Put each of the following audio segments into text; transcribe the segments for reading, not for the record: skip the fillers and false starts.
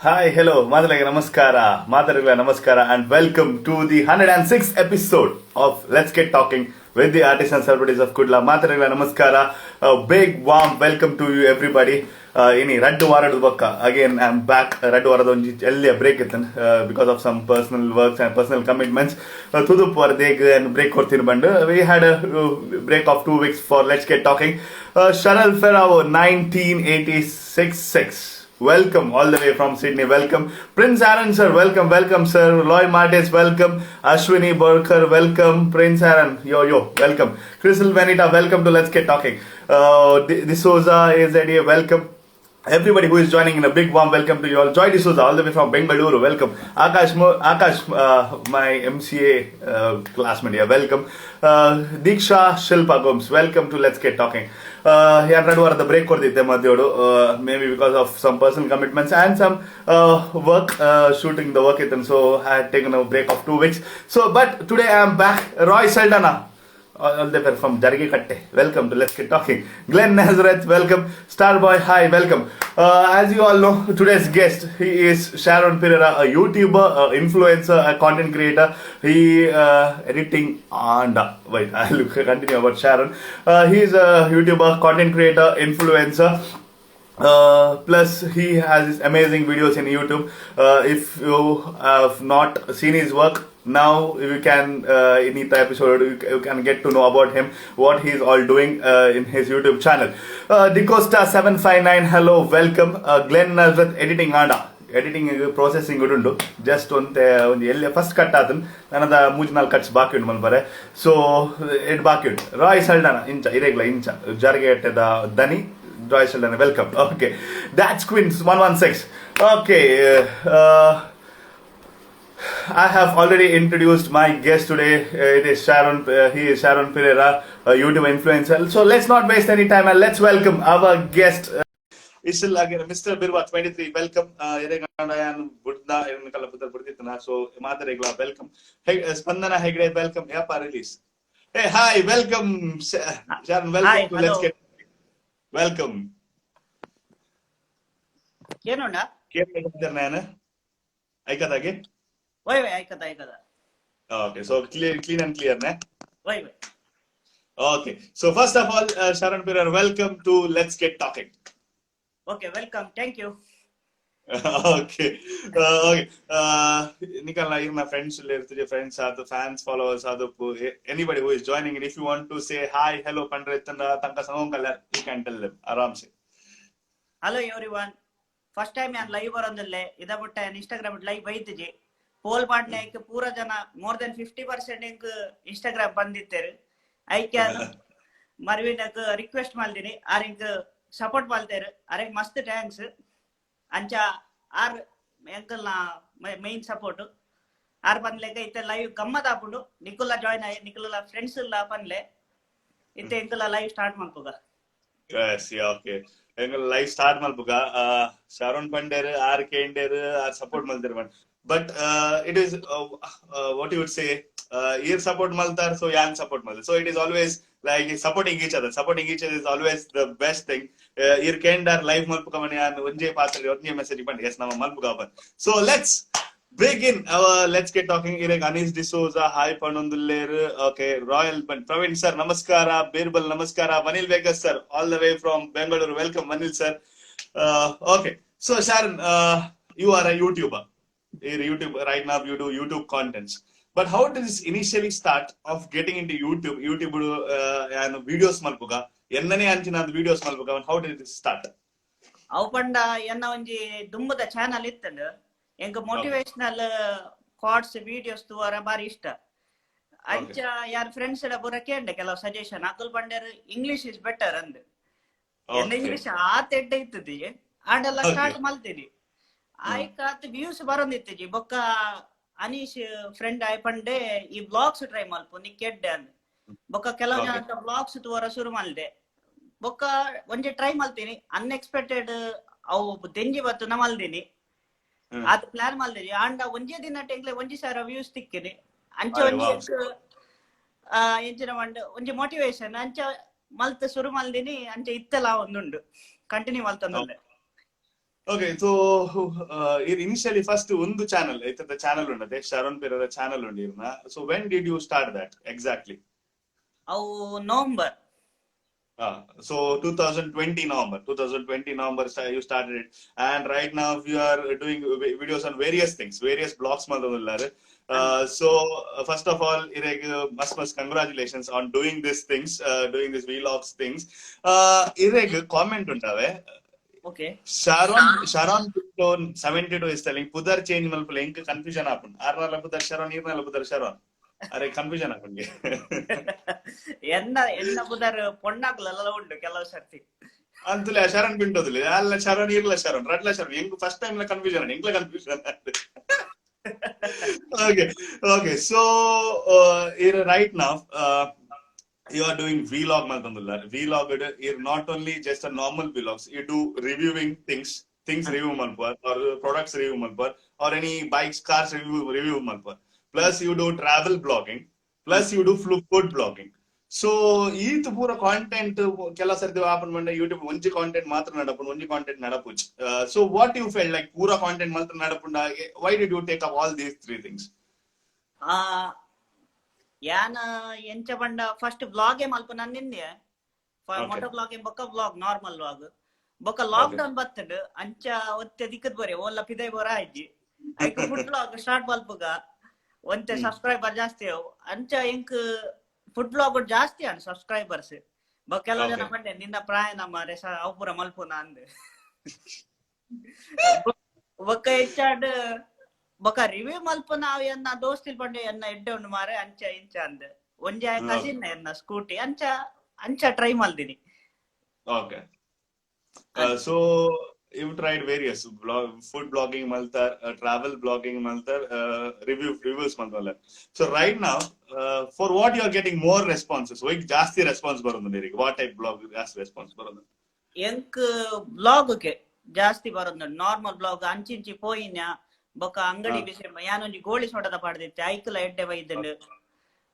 Hi, hello, Madhuragala Namaskara, and welcome to the 106th episode of Let's Get Talking with the artists and celebrities of Kudla. Madhuragala Namaskara, a big warm welcome to you everybody. Ini Raddu Varadu Bakka. Again, I'm back. Raddu Varadu Onji break because of some personal works and personal commitments. Tudu Pardeg and break Kortin Bandu. We had a break of 2 weeks for Let's Get Talking. Sharal Ferrao 1986. Welcome all the way from Sydney. Welcome. Prince Aaron sir, welcome sir. Loy Martes, welcome. Ashwini Burkar, welcome. Prince Aaron, yo, welcome. Crystal Venita, welcome to Let's Get Talking. D'Souza, AZA, welcome. Everybody who is joining in, a big warm welcome to you all. Joy D'Souza, all the way from Bengaluru, welcome. Akash, my MCA classmate here, welcome. Diksha Shilpa Gomes, welcome to Let's Get Talking. The break maybe because of some personal commitments and some work, shooting the work, and so I had taken a break of 2 weeks. So, but today I am back. Roy Saldana, all the way from Jargi Katte, welcome to Let's Get Talking. Glenn Nazareth, welcome. Starboy, hi, welcome. As you all know, today's guest, he is Sharon Pereira, a YouTuber, a influencer, a content creator. He editing and wait, I'll continue about Sharon. He is a YouTuber, content creator, influencer. Plus he has his amazing videos in YouTube. If you have not seen his work, now you can in each episode you can get to know about him, what he is all doing in his YouTube channel. Dicosta 759, hello, welcome. Glenn Nazareth, editing anda editing processing good just on the first cut another mujnal cuts back in Malbare. So it back it. Roy Saldana, incha, irregular incha, Jarget the Dani. Joy Sheldon, welcome. Okay, that's Queens 116. Okay, I have already introduced my guest today. It is Sharon. He is Sharon Pereira, a YouTube influencer. So let's not waste any time and let's welcome our guest. Isil again, Mr. Birwa 23. Welcome. So Mother Regla, welcome. Hey, Spandana Hegre, welcome. Yapa release. Hey, hi, welcome, Sharon. Welcome Hi, to hello. Let's Get. Welcome. ಏನೋಣ ನಾನು ಐಕದಾಗೆ ವೈ ಐಕದ okay, so clean and clear ne ವೈ okay, so first of all, Sharon Pereira, welcome to Let's Get Talking. Okay, welcome, thank you. Okay, okay, nikalla my friends friends are the fans, followers are the anybody who is joining, and if you want to say hi, hello pandretana tanka samam kala, you can tell them aram se. Hello everyone, first time I live ಬರೋದಿಲ್ಲ ಇದ ಬಿಟ್ಟ Instagram live ಬೈತಿಜಿ pole ಮಾಡ್ಲಿಕ್ಕೆ ಪೂರ ಜನ more than 50% ಇಂಕ್ Instagram ಬಂದಿತ್ತೇರು ಐಕೆ ಮರ್ವಿನಕ ರಿಕ್ವೆಸ್ಟ್ ಮಾಡ್ತೀನಿ ಆರಿಂಕ್ ಸಪೋರ್ಟ್ ಮಾಡ್ತೇರು ಅರೆ ಮಸ್ತ್ ಥ್ಯಾಂಕ್ಸ್ ಅಂಚ ಆರ್ ಎಂಕಲ್ ಮೇನ್ ಸಪೋರ್ಟ್ ಆರ್ ಬಂದ್ಲೆಕ ಇತ್ತೆ ಲೈವ್ ಗಮ್ಮತ್ ಆಪುಂಡು ನಿಕುಲ ಜಾಯಿನ್ ಆಯ್ ನಿಕುಲ ಫ್ರೆಂಡ್ಸ್ ಇಲ್ಲ ಪನ್ಲೆ ಇತ್ತೆ ಎಂಕಲ ಲೈವ್ ಸ್ಟಾರ್ಟ್ ಮಾಡ್ಕೋಗ. Yes, yeah, okay. ಎಂಗಲ್ ಲೈವ್ ಸ್ಟಾರ್ಟ್ ಮಾಡ್ಬೇಕ ಶರಣ್ ಪಂಡೇರ್ ಆರ್ ಕೇಂಡೇರ್ ಆರ್ ಸಪೋರ್ಟ್ ಮಾಡ್ತಾರೆ but it is what you would say, ear support maltar, so yan support maltar, so it is always like supporting each other is always the best thing. Ear kendar live malpuka mani an onje paatali onje message pandi yes nama malpuka ban. So let's begin our Let's Get Talking. Irek Anis D'Souza, hi panondulleer. Okay, Royal Praveen sir, namaskara. Birbal, namaskara. Vanil Vegas sir, all the way from Bengaluru, welcome Vanil sir. Okay, so Sharon, you are a YouTuber. YouTube right now, you do YouTube contents, but how did this initially start of getting into YouTube and videos malpuga ennane anchina videos malpuga, how did it start? ಅವಪಂಡ ಎನ್ನ ಒಂಜಿ ದುಂಬದ channel ಇತ್ತಂಡು ಎಂಕ್ motivational quartz videos ತುವರ ಬಾರಿ ಇಷ್ಟ ಅಂಚ ಯಾರ್ friends ಎಲ್ಲ ಬುರ ಕೇಂಡೆ ಕೆಲವು ಸಜೆಷನ್ ಅಕುಲ್ ಪಂಡರ್ ಇಂಗ್ಲಿಷ್ ಇಸ್ ಬೆಟರ್ ಅಂದ್ ಎನ್ನ ಇಂಗ್ಲಿಷ್ ಆತ್ ಎಡ್ಡೆ ಇತ್ತದಿ ಆಂಡೆಲ್ಲ ಸ್ಟಾರ್ಟ್ ಮಲ್ತೀನಿ ಆಯ್ಕಾತ್ ವ್ಯೂಸ್ ಬರೋದಿತ್ತಿಜಿ ಬೊಕ್ಕ ಅನೀಶ್ ಫ್ರೆಂಡ್ ಆಯ್ ಪಂಡೆ ಈ ಬ್ಲಾಗ್ಸ್ ಟ್ರೈ ಮಲ್ಪು ನಿ ಕೆಡ್ಡೆ ಅಂದ್ ಬೊಕ್ಕ ಕೆಲವು ಜನ ಬ್ಲಾಗ್ಸ್ ತುವರ ಶುರು ಮಲ್ದೆ ಬೊಕ್ಕ ಒಂಜಿ ಟ್ರೈ ಮಲ್ತೀನಿ ಅನ್ಎಕ್ಸ್ಪೆಕ್ಟೆಡ್ ಅವು ದೆಂಜಿ ಬತ್ತು ನ ಮಲ್ದಿನಿ ಅದು ಪ್ಲಾನ್ ಮಲ್ದಿನಿ ಆಂಡ ಒಂಜೇ ದಿನ ಟೆಂಗ್ಲೆ ಒಂಜಿ ಸಾವಿರ ವ್ಯೂಸ್ ತಿಕ್ಕಿನಿ ಅಂಚ ಒಂಜಿ ಎಂಚಿನ ಮಂಡ್ ಒಂಜಿ ಮೋಟಿವೇಶನ್ ಅಂಚ ಮಲ್ತ್ ಶುರು ಮಲ್ದಿನಿ ಅಂಚ ಇತ್ತಲ ಒಂದುಂಡು ಕಂಟಿನ್ಯೂ ಮಲ್ತಂದ್ರೆ ಓಕೆ ಸೊ ಇನಿಷಿಯಲಿ ಫಸ್ಟ್ ಒಂದು ಚಾನಲ್ ಐತದ ಚಾನಲ್ ಉಂಡದೆ ಶರಣ್ ಪೇರರ ಚಾನಲ್ ಉಂಡಿರ್ನ so when did you start that exactly ಅವು November. So 2020 November, 2020 November, you started it, and right now you are doing videos on various things, various blogs. So first of all, Ireg, mas congratulations on doing these things, doing these vlogs things. Ireg, comment untave. Okay. Sharon 72 is telling Pudar change malpule ink confusion happen. Arnala Pudar Sharon, Irnala Pudar Sharon. ಅರೆ confusion ಹಾಕೊಂಡಿ ಎನ್ನ ಪುದರ್ ಪೊಣ್ಣಾಗ್ಲೆಲ್ಲ ಉಂಟು ಕೆಲವು ಸರ್ತಿ ಅಂತಲೇ ಶರಣ್ ಪಿಂಟೋದಿಲ್ಲ ಅಲ್ಲ ಶರಣ್ ಇರ್ಲ ಶರಣ್ ರಡ್ಲ ಶರಣ್ ಹೆಂಗ್ ಫಸ್ಟ್ ಟೈಮ್ ಕನ್ಫ್ಯೂಷನ್ ಹೆಂಗ್ಲ confusion okay okay so right now you are doing vlog maltandullar vlog is not only just a normal vlogs, you do reviewing things review malpar or products review malpar or any bikes cars review malpar. Plus you do travel blogging, plus you do food blogging. So ಈತ್ ಪೂರ content ಕೆಲ ಸರ್ತಿ ಆಪನ್ ಮಂಡ YouTube ಒಂಜಿ content ಮಾತ್ರ ನಡಪುಂಡು ಒಂಜಿ ಕಾಂಟೆಂಟ್ ನಡಪುಜ್. So what you feel like ಪೂರ ಕಾಂಟೆಂಟ್ ಮಾತ್ರ ನಡಪುಂಡ why did you take up all these three things? ಯಾನ ಎಂಚ ಬಂಡ ಫಸ್ಟ್ ಬ್ಲಾಗ್ ಮಲ್ಪ ನನ್ನಿಂದೆ ಮೊಟ ಬ್ಲಾಗ್ ಬೊಕ್ಕ ಬ್ಲಾಗ್ ನಾರ್ಮಲ್ ಬ್ಲಾಗ್ ಬೊಕ್ಕ ಲಾಕ್ ಡೌನ್ ಬತ್ತಂಡು ಅಂಚ ಒತ್ತೆ ದಿಕ್ಕದ್ ಬರೆ ಓಲ್ಲ ಪಿದೈ ಬರ ಆಯ್ಜಿ ಐಕ್ ಫುಡ್ ಬ್ಲಾಗ್ ಸ್ಟಾರ್ಟ್ ಮಲ್ಪುಗ ಒಂತೆ ಸಬ್ಸ್ಕ್ರೈಬರ್ ಜಾಸ್ತಿ ಅಂಚ ಇಂಕ್ ಫುಡ್ ಬ್ಲಾಗ್ ಜಾಸ್ತಿ ಅನ್ ಸಬ್ಸ್ಕ್ರೈಬರ್ಸ್ ಕೆಲವು ಜನ ಬಂಡೆ ನಿನ್ನ ಪ್ರಾಯನ ಮಾರೆ ಅವು ಪೂರ ಮಲ್ಪುನ ಅಂದ್ ಬೊಕ್ಕ ಹೆಚ್ಚಾಡ್ ಬೊಕ್ಕ ರಿವ್ಯೂ ಮಲ್ಪುನ ಅವ್ ಎನ್ನ ದೋಸ್ತಿಲ್ ಬಂಡೆ ಎನ್ನ ಎಡ್ಡೆ ಉಂಡು ಮಾರೆ ಅಂಚ ಇಂಚ ಅಂದ್ ಒಂಜ ಕಸಿನ್ ಎನ್ನ ಸ್ಕೂಟಿ ಅಂಚ ಅಂಚ ಟ್ರೈ ಮಲ್ದಿನಿ. Okay so you tried various food blogging maltar, travel blogging maltar, reviews maltar. So right now for what you are getting more responses, why ಜಾಸ್ತಿ ರೆಸ್ಪಾನ್ಸ್ ಬರೋದು ನಿರಿಗೆ? what type blog ಜಾಸ್ತಿ response ಬರೋದು? ಎಂಕ್ blog ಗೆ ಜಾಸ್ತಿ ಬರೋದು normal blog ಅಂಚಿಂಚಿ ಪೋಯಿನ ಬೊಕ ಅಂಗಡಿ ವಿಷಯ ಯಾನೊಂಜಿ ಗೋಳಿ ಸೋಡದ ಪಾಡ್ದಿತ್ತೆ ಐಕಲ ಎಡ್ಡೆ ಬೈದಂಡು.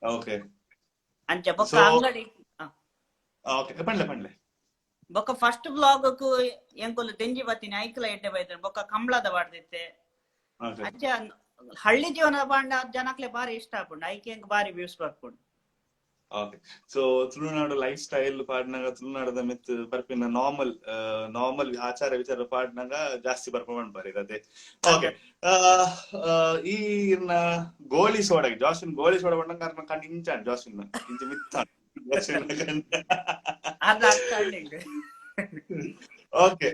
ಓಕೆ ಅಂಚ ಬೊಕ ಅಂಗಡಿ ಓಕೆ ಪಂಡ್ಲೆ ಬೊಕ್ಕ ಫಸ್ಟ್ ಬ್ಲಾಗ್ ಕು ಎಂಕೊಲು ತೆಂಜಿ ಬತ್ತಿನ ಐಕಲ ಎಡ್ಡೆ ಬೈದ್ರೆ ಬೊಕ್ಕ ಕಂಬಳದ ಬಾಡ್ದಿತ್ತೆ ಅಂಚ ಹಳ್ಳಿ ಜೀವನ ಬಾಂಡ ಜನಕ್ಲೆ ಬಾರಿ ಇಷ್ಟ ಆಪುಂಡು ಐಕೆ ಎಂಕ್ ಬಾರಿ ವ್ಯೂಸ್ ಬರ್ಪುಂಡು. Okay so Tulunadu lifestyle ಪಾಡ್ನಾಗ ತುಳುನಾಡದ ಮಿತ್ ಬರ್ಪಿನ ನಾರ್ಮಲ್ ಆಚಾರ ವಿಚಾರ ಪಾಡ್ನಾಗ ಜಾಸ್ತಿ ಬರ್ಪಮಂಡ್ ಬರೀರದೆ. ಓಕೆ ಈ ಗೋಳಿ ಸೋಡಗೆ ಜಾಸ್ಮಿನ್ ಗೋಳಿ ಸೋಡ ಬಂಡ ಕಾರಣ ಕಂಡು ಇಂಚಾನ್ ಜಾಸ್ಮಿನ್ ಇಂಚ ಮಿತ್ತ okay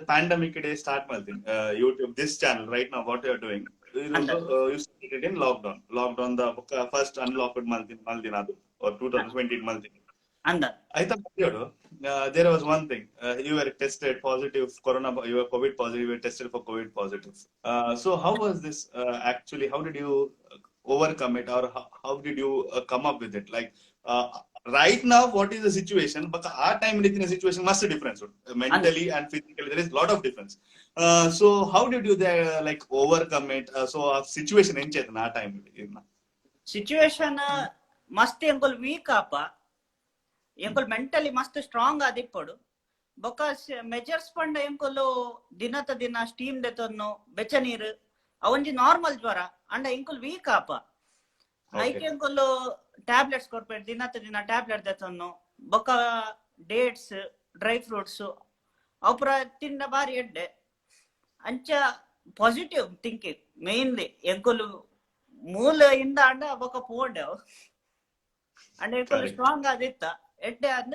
pandemic day start maltin youtube this channel right now what you are doing you started in lockdown the first unlocked maltin adu or 2020 maltin anda aita yodu there was one thing you were tested positive corona, you were covid positive, you were tested for covid positive. So how was this actually, how did you overcome it, or how did you come up with it? Like right now what is the situation, but our time in the situation must difference mentally and physically, there is a lot of difference. So how did you like overcome it? So a situation enche na time situation must engol weak apa engol mentally must strong adippodu boka measures panda engolo dinata dina steam detonno becha ನೀರು ಅವೊಂಜಿ normal ಜ್ವರ ಅಂಡ ಇಂಕುಲ್ weak ಆಪ ಐಕೆ ಇಂಕುಲು tablets ಕೊಡ್ಬೇಡಿ ದಿನತ್ತ ದಿನ tablet ದೆತೊನ್ನು ಬೊಕ dates dry fruits ಅವುಪುರ ತಿಂಡ ಬಾರಿ ಎಡ್ಡೆ ಅಂಚ positive thinking mainly ಎಂಕುಲು ಮೂಲ ಇಂದ ಅಂಡ ಬೊಕ ಪೋಂಡೆ ಅಂಡ ಎಂಕುಲು ಸ್ಟ್ರಾಂಗ್ ಆದಿತ್ತ ಎಡ್ಡೆ ಅಂದ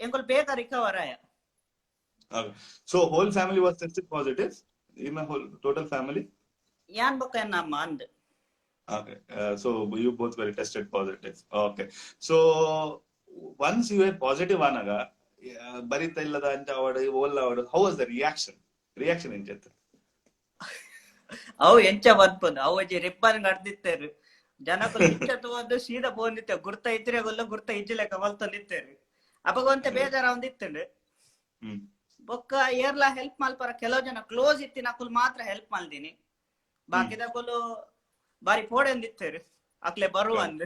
ಎಂಕುಲು ಬೇಗ ರಿಕವರ್ ಆಯ. So whole family was tested positive in a whole total family? yan boka nama and okay so you both were tested positive. Okay so once you were positive anaga barita illada anta avadu olla avadu how was the reaction in jet avu encha barponu avaji ribbon gaditteru ಜನಕಲು ಇಚ್ಚತ್ತು ಒಂದು ಸೀದಾ ಬೋಂದಿತ್ತೆ ಗುರ್ತ ಇದ್ರೆ ಗೊಲ್ಲ ಗುರ್ತ ಇಜ್ಜಿಲೆ ಕವಲ್ತ ನಿತ್ತೇರು ಅಪಗ ಒಂತೆ ಬೇಜಾರ ಒಂದಿತ್ತಂಡು ಬೊಕ್ಕ ಏರ್ಲ help ಮಲ್ಪರ ಕೆಲವು ಜನ ಕ್ಲೋಸ್ ಇತ್ತಿನಕುಲ್ ಮಾತ್ರ ಹೆಲ್ಪ್ ಮಲ್ದಿನಿ ಬಾಕಿದಕುಲು ಬಾರಿ ಪೋಡೆ ಅಂದಿತ್ತೇರು ಅಕ್ಲೆ ಬರು ಅಂದ್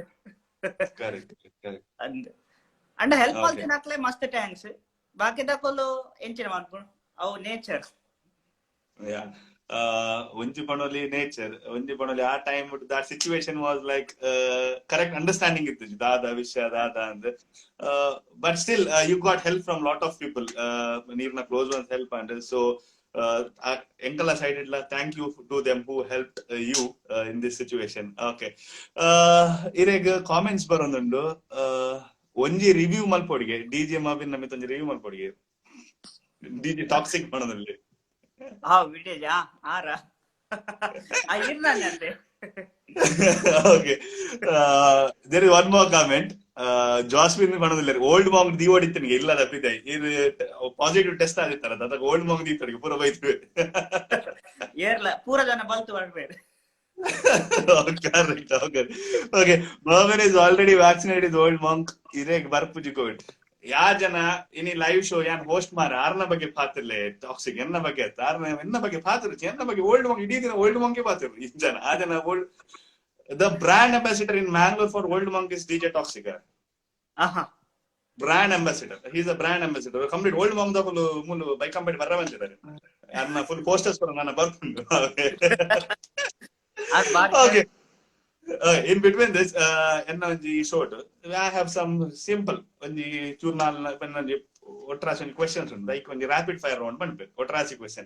ಅಂದ್ ಅಂಡ ಹೆಲ್ಪ್ ಮಲ್ತಿನ ಅಕ್ಲೆ ಮಸ್ತ್ ಟ್ಯಾಂಕ್ಸ್ ಬಾಕಿದಕುಲು ಎಂಚಿನ ಮಾಡ್ಕೊಂಡು ಅವು nature Yeah. Onji Panoli nature, Onji Panoli, our time, that situation was like correct understanding it, Dada, Visha, Dada, and but still, you got help from a lot of people, Nirna close ones help, and so Enkala sided, thank you to them who helped you in this situation. Okay. Ireg comments ಬರೋದುಂಡು ಒಂಜಿ review ಮಲ್ಪೊಡಿಗೆ DJ ಮಾಬಿನ Namit ಒಂಜಿ review ಮಲ್ಪೊಡಿಗೆ DJ toxic ಮಾಡೋದಲ್ಲಿ video ಆರ ಇರ್ನಾನೆ Okay. There is one more comment. Jasmine ಮಾಡೋದಿಲ್ಲ old Maang the ಹೊಡಿತೀನಿ ಇಲ್ಲ ತಪ್ಪಿದೆ ಇದು positive test ಆಗಿರ್ತಾರ ಅದಾಗ ಓಲ್ಡ್ ಮಾಂಗ್ ದೀತರಿಗೆ ಪೂರ ಬೈತು ಏರ್ಲ ಪೂರ ಜನ ಬಲ್ತು ಮಾಡ್ಬೇಡಿ. Correct. Okay. Mervin is already vaccinated with old monk. Ireg barpuji covid. ಯಾ ಜನ ಇನಿ ಲೈವ್ ಶೋ ಯಾನ್ ಹೋಸ್ಟ್ ಮಾರ ಆರ್ನ ಬಗ್ಗೆ ಪಾತಿರ್ಲೆ ಟಾಕ್ಸಿಕ್ ಎನ್ನ ಬಗ್ಗೆ ಆರ್ನ ಎನ್ನ ಬಗ್ಗೆ ಪಾತಿರು ಎನ್ನ ಬಗ್ಗೆ ಓಲ್ಡ್ ಮಂಗ್ ಇಡೀ ದಿನ ಓಲ್ಡ್ ಮಂಗೆ ಪಾತಿರು ಈ ಜನ ಆ ಜನ old the brand ambassador in Mangalore for Old Monk is DJ toxic brand ambassador he's a brand ambassador complete Old Monk ದ ಮುಲು ಬೈ ಕಂಪ್ಲೀಟ್ ಬರ್ರ ಬಂದಿದ್ದಾರೆ ಅನ್ನ ಫುಲ್ ಪೋಸ್ಟರ್ಸ್ ಕೂಡ ನನ್ನ ಬರ್ಕೊಂಡು okay. In between this, short, I have some simple journal otrasi questions like rapid fire round banpe otrasi question.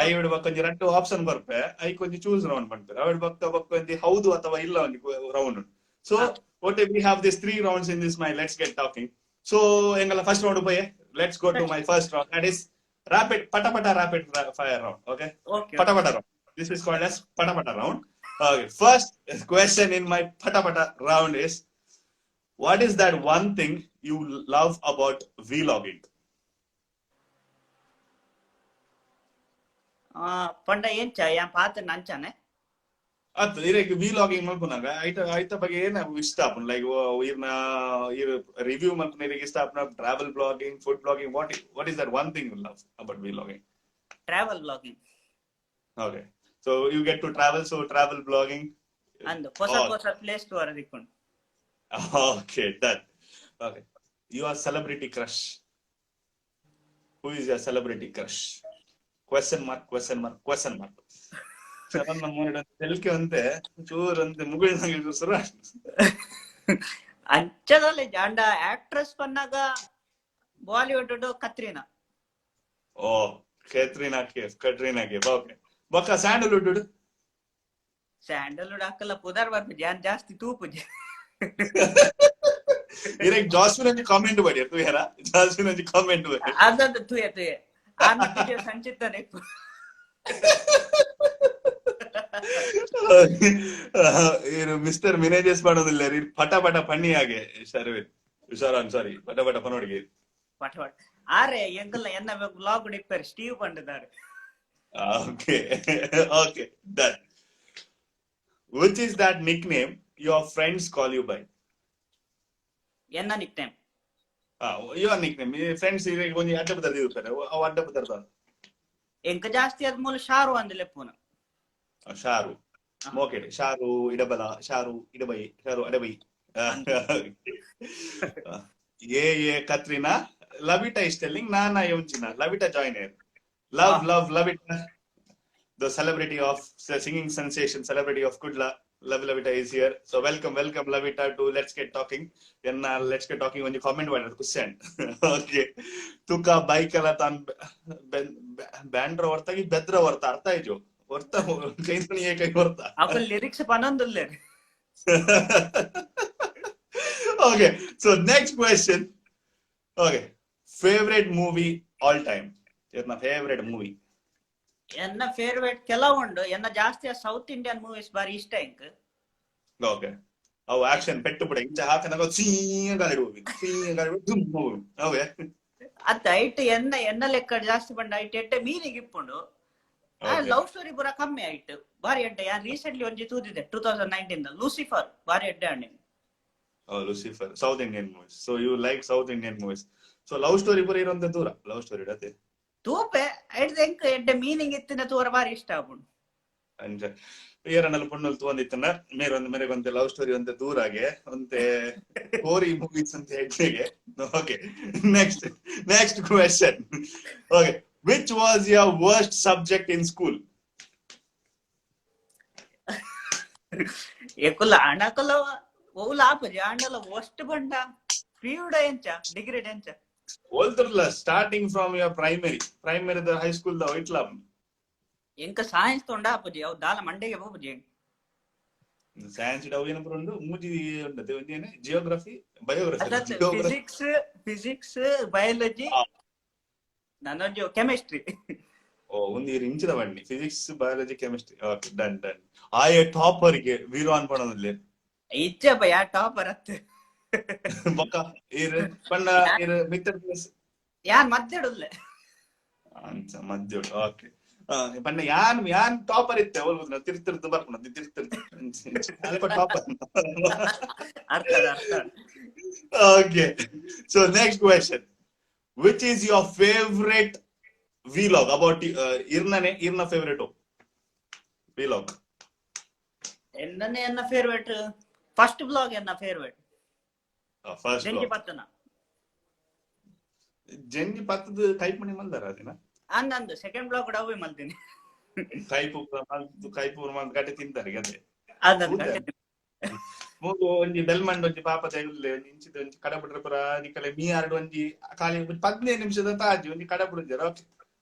I would work on two option barpe. I could choose round banpe. I would work on the how do atava illa round. So what if we have these 3 rounds in this? Let's get talking. So engala first round boy. Let's go to my first round. That is rapid rapid fire round. Okay. Pata round. This is called as pata round. Okay, first question in my pata round is, what is that one thing you love about vlogging? ಪಂಡ ಏಂಚ ಯಾನ್ ಪಾತ ನಂಚಾನೆ ಅದು ಇರಕ್ಕೆ vlogging ಮಾಡ್ಕೊಂಡಾಗ ಐತ ಬಗ್ಗೆ ಏನ ಇಷ್ಟ open like ಇರ್ನ ರಿವ್ಯೂ ಮಾಡ್ಕೊಂಡ ಇಷ್ಟ open travel blogging, food blogging, what is that one thing you love about vlogging? travel blogging. Okay. So you get to travel, so travel blogging. And ಹೊಸ place to ಅರದಿಕೊಂಡು. Okay, done. Okay. Your celebrity crush. Who is your celebrity crush? Question mark. Charan nammodu telke ante chur ante mugilnange sura. ಅಂಚದಲ್ಲಿ ಜಾಂಡ actress ಪನ್ನಾಗ Bollywood Katrina. Oh, Katrina Kaif. Okay. ಬೊಕ್ಕ ಸ್ಯಾಂಡಲ್ವುಡ್ ಹಾಕಲ್ಲ ಪುದಾರ್ ಬರ್ಪ ಜಾಸ್ತಿ ತೂಪುಜಿ ಇರಕ್ jasmine ಅಂಜಿ comment ಬಡಿ ತು ಯಾರ ಜಾಸ್ಮಿನ್ ಅಂಜಿ ಕಾಮೆಂಟ್ ಬಡಿ ಅದಂತ ತುಯೆ ಆನ ವಿಡಿಯೋ ಸಂಚಿತ್ತನೆ ಏನು ಮಿಸ್ಟರ್ ಮಿನೇಜಸ್ ಮಾಡೋದಿಲ್ಲ ರೀ ಪಟ ಪಣ್ಣಿ ಹಾಗೆ ಶರವನ್ ಸಾರಿ ಪಟ ಪನೋಡಿಗೆ ಪಟ ಆರೆ ಎಂಗಲ್ಲ ಎನ್ನ ವ್ಲಾಗ್ ಡಿಪ್ಪರ್ ಸ್ಟೀವ್ ಬಂದಿದ್ದಾರೆ. Okay. Okay, done. Which is that nickname your friends call you by? Enna nickname? Your nickname. Friends only adda badar irutare. Avu adda badar. Enka ಜಾಸ್ತಿ ಅದ ಮೂಲ ಶಾರು ಅಂದಲೆ ಪುನ. Sharu. Okay, Sharu ಇಡಬಲ, Sharu ಇಡಬೈ, Sharu ಅಡಬೈ. Ye Katrina, Lavita is telling Nana Yonchina, Lavita join here. Love it. The celebrity of singing sensation, celebrity of Kudla, Lavita is here. So welcome Lavita to Let's Get Talking. Then Let's Get Talking when you comment what to send. Okay. Tuka bike ala tan bandra varta ki bedra varta artha ijo. Varta kaini ye kai varta. Apne lyrics panandulle. Okay. So next question. Okay. Favorite movie all time. Your favorite movie? ಎನ್ನ favourite ಕೆಲವುಂಡು ಎನ್ನ ಜಾಸ್ತಿ south Indian movies ಬಾರಿ ಇಷ್ಟ ink. Okay. ಅವು action ಪೆಟ್ಟು ಬಿಡ ಇಂಚ ಹಾಕನಗ ಸೀಂಗಾಲಿಡು ದುಮ್ಮು. Okay. ಅತ್ತ ಐಟ್ ಎನ್ನ ಲೆಕ್ಕ ಜಾಸ್ತಿ ಬಂಡ ಐಟ್ ಎಡ್ಡೆ ಮೀನಿಗೆ ಇಪ್ಪುಂಡು. ಲವ್ ಸ್ಟೋರಿ ಪೂರ ಕಮ್ಮಿ ಆಯ್ತು ಬಾರಿ ಎಡ್ಡೆ ಯಾನ್ ರೀಸೆಂಟ್ಲಿ ಒಂಜಿ ತೂದಿದೆ 2019 ಲೂಸಿಫರ್ ಬಾರಿ ಎಡ್ಡೆ ಆಂಡಿ. Lucifer south Indian movies. So you like south Indian movies. So love story ಪೂರ ಇರೋಂತ ದೂರ ಲವ್ ಸ್ಟೋರಿ ಇಡತೆ ತೂಪೆ ಐಟ್ ಎಡ್ಡೆ ಮೀನಿಂಗ್ ಇತ್ತಿನ ತೂರ ಬಾರಿ ಇಷ್ಟ ಆಗುಂಡು. ಅಂಜ ಏರನಲ್ಲ ಪುಣ್ಣಲ್ ತೂಂದಿತ್ತನ ಮೇರೆಗೊಂದು ಲವ್ ಸ್ಟೋರಿ ಒಂತೆ ದೂರಾಗೆ ಒಂತೆ ಕೋರಿ ಮೂವೀಸ್ ಅಂತ ಹೆಡ್ಗೆ. Okay, next question. Okay, Which was your worst subject in school? एकला आणकला ओला आपजे आणला वस्ट बंडा फील्ड यांचा डिग्री यांचा Olderla, starting from your primary the high school the itla. Inca science तोंडा आपजे अव दाला मंडेगे बाबजे Science ಡೌನ್ ಬರೋದು ಮೂಜಿ ಉಂಟದೆ ಒಂದೇನೆ ಜಿಯೋಗ್ರಫಿ ಬಯೋಗ್ರಫಿ ಅದಕ್ಕೆ ಫಿಸಿಕ್ಸ್ ಬಯಾಲಜಿ ನಾನೊಂದು ಕೆಮಿಸ್ಟ್ರಿ ಓ ಒಂದು ಇಂಚಿದ ಬಣ್ಣಿ physics biology chemistry okay done ಆಯೆ ಟಾಪರ್ ಗೆ ವೀರು ಅನ್ಪಣದಲ್ಲಿ ಇಚ್ಚೆ ಬಯ ಟಾಪರ್ ಅತ್ತ ಬೊಕ್ಕ ಇರು ಪಣ್ಣ ಇರು ಮಿತ್ರ ಯಾನ್ ಮದ್ದೆಡುಲ್ಲೆ ಅಂಚ ಮದ್ದೆಡು ಓಕೆ ಪಣ್ಣ ಯಾನ್ ಟಾಪರ್ ಇತ್ತೆ ಅವಳು ತಿರ್ತಿರ್ದು ಬರ್ಕೊಂಡು ತಿರ್ತಿರ್ದು ಟಾಪರ್ ಅರ್ಥ okay so next question, which is your favorite vlog about irna favorite vlog? ಎನ್ನ ಫೇವರೇಟ್ ಫಸ್ಟ್ ಬ್ಲಾಗ್ ಎನ್ನ ಫೇವರೇಟ್ first ಜಂಜಿ vlog ಪತ್ತನ ಜಂಜಿ ಪತ್ತದ ಟೈಪ್ ಮನಿ ಮಲ್ದಾರ ಅದಿನ ಅಂದಂದು ಸೆಕೆಂಡ್ ಬ್ಲಾಗ್ ಕೂಡ ಅವೇ ಮಲ್ತೀನಿ ಕೈಪೂರ್ ಮಂದ್ ಗಟ್ಟೆ ತಿಂತಾರೆ ಗದೆ ಅದಂತ ಮೂಗು ಒಂಜಿ ಬೆಲ್ಮಂಡ್ ಒಂಜಿ ಪಾಪದ ಉಲ್ಲೆ ಒಂಜಿ ಇಂಚಿದ ಒಂಜಿ ಕಡಬಿಡ್ರ ಪುರ ನಿಕಲೆ ಮೀ ಆರ್ಡ್ ಒಂಜಿ ಖಾಲಿ 15 ನಿಮಿಷದ ತಾಜಿ ಒಂಜಿ ಕಡಬಿಡ್ಜರ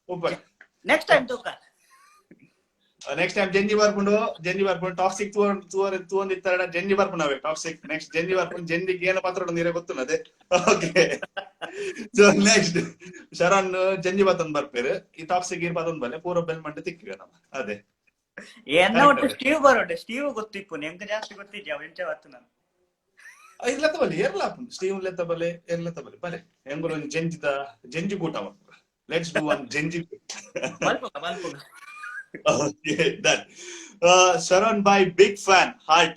ಒಬ್ಬ ನೆಕ್ಸ್ಟ್ ಟೈಮ್ ತೂಕ ನೆಕ್ಸ್ಟ್ ಟೈಮ್ ಜಂಜಿ ಬರ್ಕೊಂಡು ಟಾಕ್ಸಿಕ್ ತೂಂದಿತ್ತಾರ ಜಂಜಿ ಬರ್ಕೊಂಡವೆ ಟಾಕ್ಸಿಕ್ ನೆಕ್ಸ್ಟ್ ಜಂಜಿ ಬರ್ಕೊಂಡು ಜಂಜಿಗೆ ಏನು ಪಾತ್ರ ನೀರೇ ಗೊತ್ತುನದೆ ಓಕೆ ಸೊ ನೆಕ್ಸ್ಟ್ ಶರಣ್ ಜಂಜಿ ಬತ್ತೊಂದು ಬರ್ಪೇರು ಈ ಟಾಕ್ಸಿಕ್ ಇರ್ ಬತ್ತೊಂದು ಬಲ್ಲೆ ಪೂರ ಬೆಲ್ಮಂಡ್ ತಿಕ್ಕಿವೆ ನಮ್ಮ ಅದೇ ಎನ್ನ ಒಟ್ಟು ಸ್ಟೀವ್ ಬರೋಡೆ ಸ್ಟೀವ್ ಗೊತ್ತಿಪ್ಪು ಎಂಕ ಜಾಸ್ತಿ ಗೊತ್ತಿದ್ದೆ ಅವ ಎಂಚ ಬತ್ತು ನಾನು ಇಲ್ಲತ್ತ ಬಲ್ಲಿ ಏರ್ಲಾಪುಂಡು ಸ್ಟೀವ್ ಲೆತ್ತ ಬಲೆ ಏರ್ಲೆತ್ತ ಬಲೆ ಬಲೆ ಎಂಗುಲು ಒಂದು ಜಂಜಿ ಕೂಟ ಮಾಡ್ತಾರೆ ಲೆಟ್ಸ್ ಡೂ ಒನ್ ಜಂಜಿ ಮಲ್ಪುಗ okay done sharon by big fan heart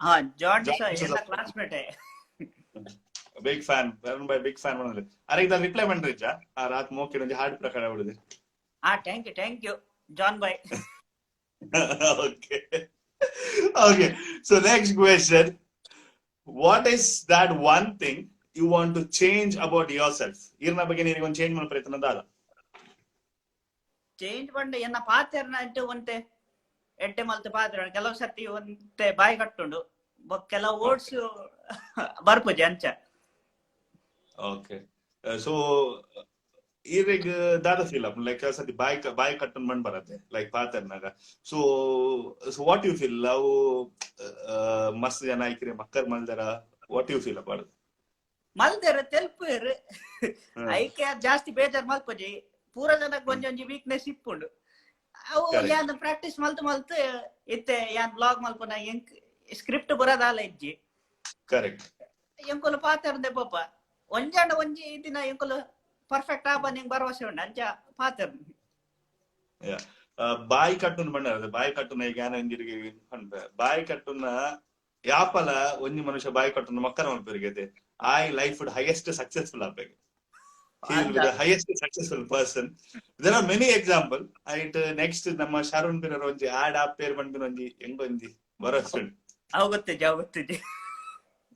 ಹಾ ಜಾರ್ಜ್ ಎಲ್ಲ classmate big fan sharon by big fan manale are idal reply mandrija ಆ ರಾತ್ ಮೋಕೆ ಒಂದು ಹಾರ್ಟ್ ಪ್ರಕಾರ ಬಿಡುದೆ thank you John bye okay okay so next question, what is that one thing you want to change about yourself? irna ಬಗ್ಗೆ ನೀರಿಗೆ ಒಂದು change ಮಾಡೋ ಪ್ರಯತ್ನ ದಾದ ಚೇಂಜ್ ಬಂಡೆ ಎನ್ನ ಪಾತ್ರೆನ ಇಟ್ಟು ಒಂತೆ ಎಡ್ಡೆ ಮಲ್ತೆ ಪಾತ್ರೆ ಕೆಲವು ಸರ್ತಿ ಒಂತೆ ಬಾಯಿ ಕಟ್ಟುಂಡು ಕೆಲವು ಓಡ್ಸ್ ಬರ್ಪುಜಿ ಅಂಚ ಓಕೆ ಸೊ ಈಗ ದಾದ ಫೀಲ್ ಅಪ್ ಲೈಕ್ ಸತಿ ಬಾಯಿ ಕಟ್ಟನ್ ಬಂದ್ ಬರತ್ತೆ ಲೈಕ್ ಪಾತರ್ನಾಗ ಸೊ ವಾಟ್ ಯು ಫೀಲ್ ಅವು ಮಸ್ತ್ ಜನ ಐಕ್ರಿ ಮಕ್ಕರ್ ಮಲ್ದಾರ ವಾಟ್ ಯು ಫೀಲ್ ಅಪ್ ಮಲ್ದೇರ ತೆಲ್ಪೇರು ಐಕೆ ಜಾಸ್ತಿ ಬೇಜಾರ್ ಮಲ್ಪಜಿ ಪೂರ ಜನಕ್ಕೆ ಒಂಜೊಂಜಿ ವೀಕ್ನೆಸ್ ಇಪ್ಪುಂಡು ಅವು ಯಾನ್ ಪ್ರಾಕ್ಟೀಸ್ ಮಲ್ತು ಇತ್ತೆ ಯಾನ್ ಬ್ಲಾಗ್ ಮಲ್ಪನ ಎಂಕ್ ಸ್ಕ್ರಿಪ್ಟ್ ಬರೋದಾಲ ಇಜ್ಜಿ ಕರೆಕ್ಟ್ ಎಂಕೊಲು ಪಾತರ್ದೆ ಪಾಪ ಒಂಜಾಂಡ ಒಂಜಿ ದಿನ ಎಂಕೊಲು ಪರ್ಫೆಕ್ಟ್ ಆಪ ನಿಂಗೆ ಭರವಸೆ ಉಂಡು ಅಂಚ ಪಾತರ್ ಬಾಯಿ ಕಟ್ಟುನ ಬಂಡ ಬಾಯಿ ಕಟ್ಟುನ ಈಗ ಒಂಜಿರಿಗೆ ಬಾಯಿ ಕಟ್ಟುನ ಯಾಪಲ ಒಂಜಿ ಮನುಷ್ಯ ಬಾಯಿ ಕಟ್ಟುನ ಮಕ್ಕಳ ಮಲ್ಪರಿಗೆ ಆಯ್ ಲೈಫ್ ಹೈಯೆಸ್ಟ್ ಸಕ್ಸೆಸ್ಫುಲ್ ಆಗ್ಬೇಕು. He will be the highest successful person. There are many examples. Next, ನಮ್ಮ ಶಾರೂನ್ ಪಿರರ್ ಒಂಜಿ ಆಡ್ ಆಪ್ ಪೇರ್ ಬಂದ್ಬಿನ ಒಂಜಿ ಎಂಗೊಂಜಿ ಬರಸ್ಕೊಂಡು ಅವು ಗೊತ್ತಿದ್ದೆ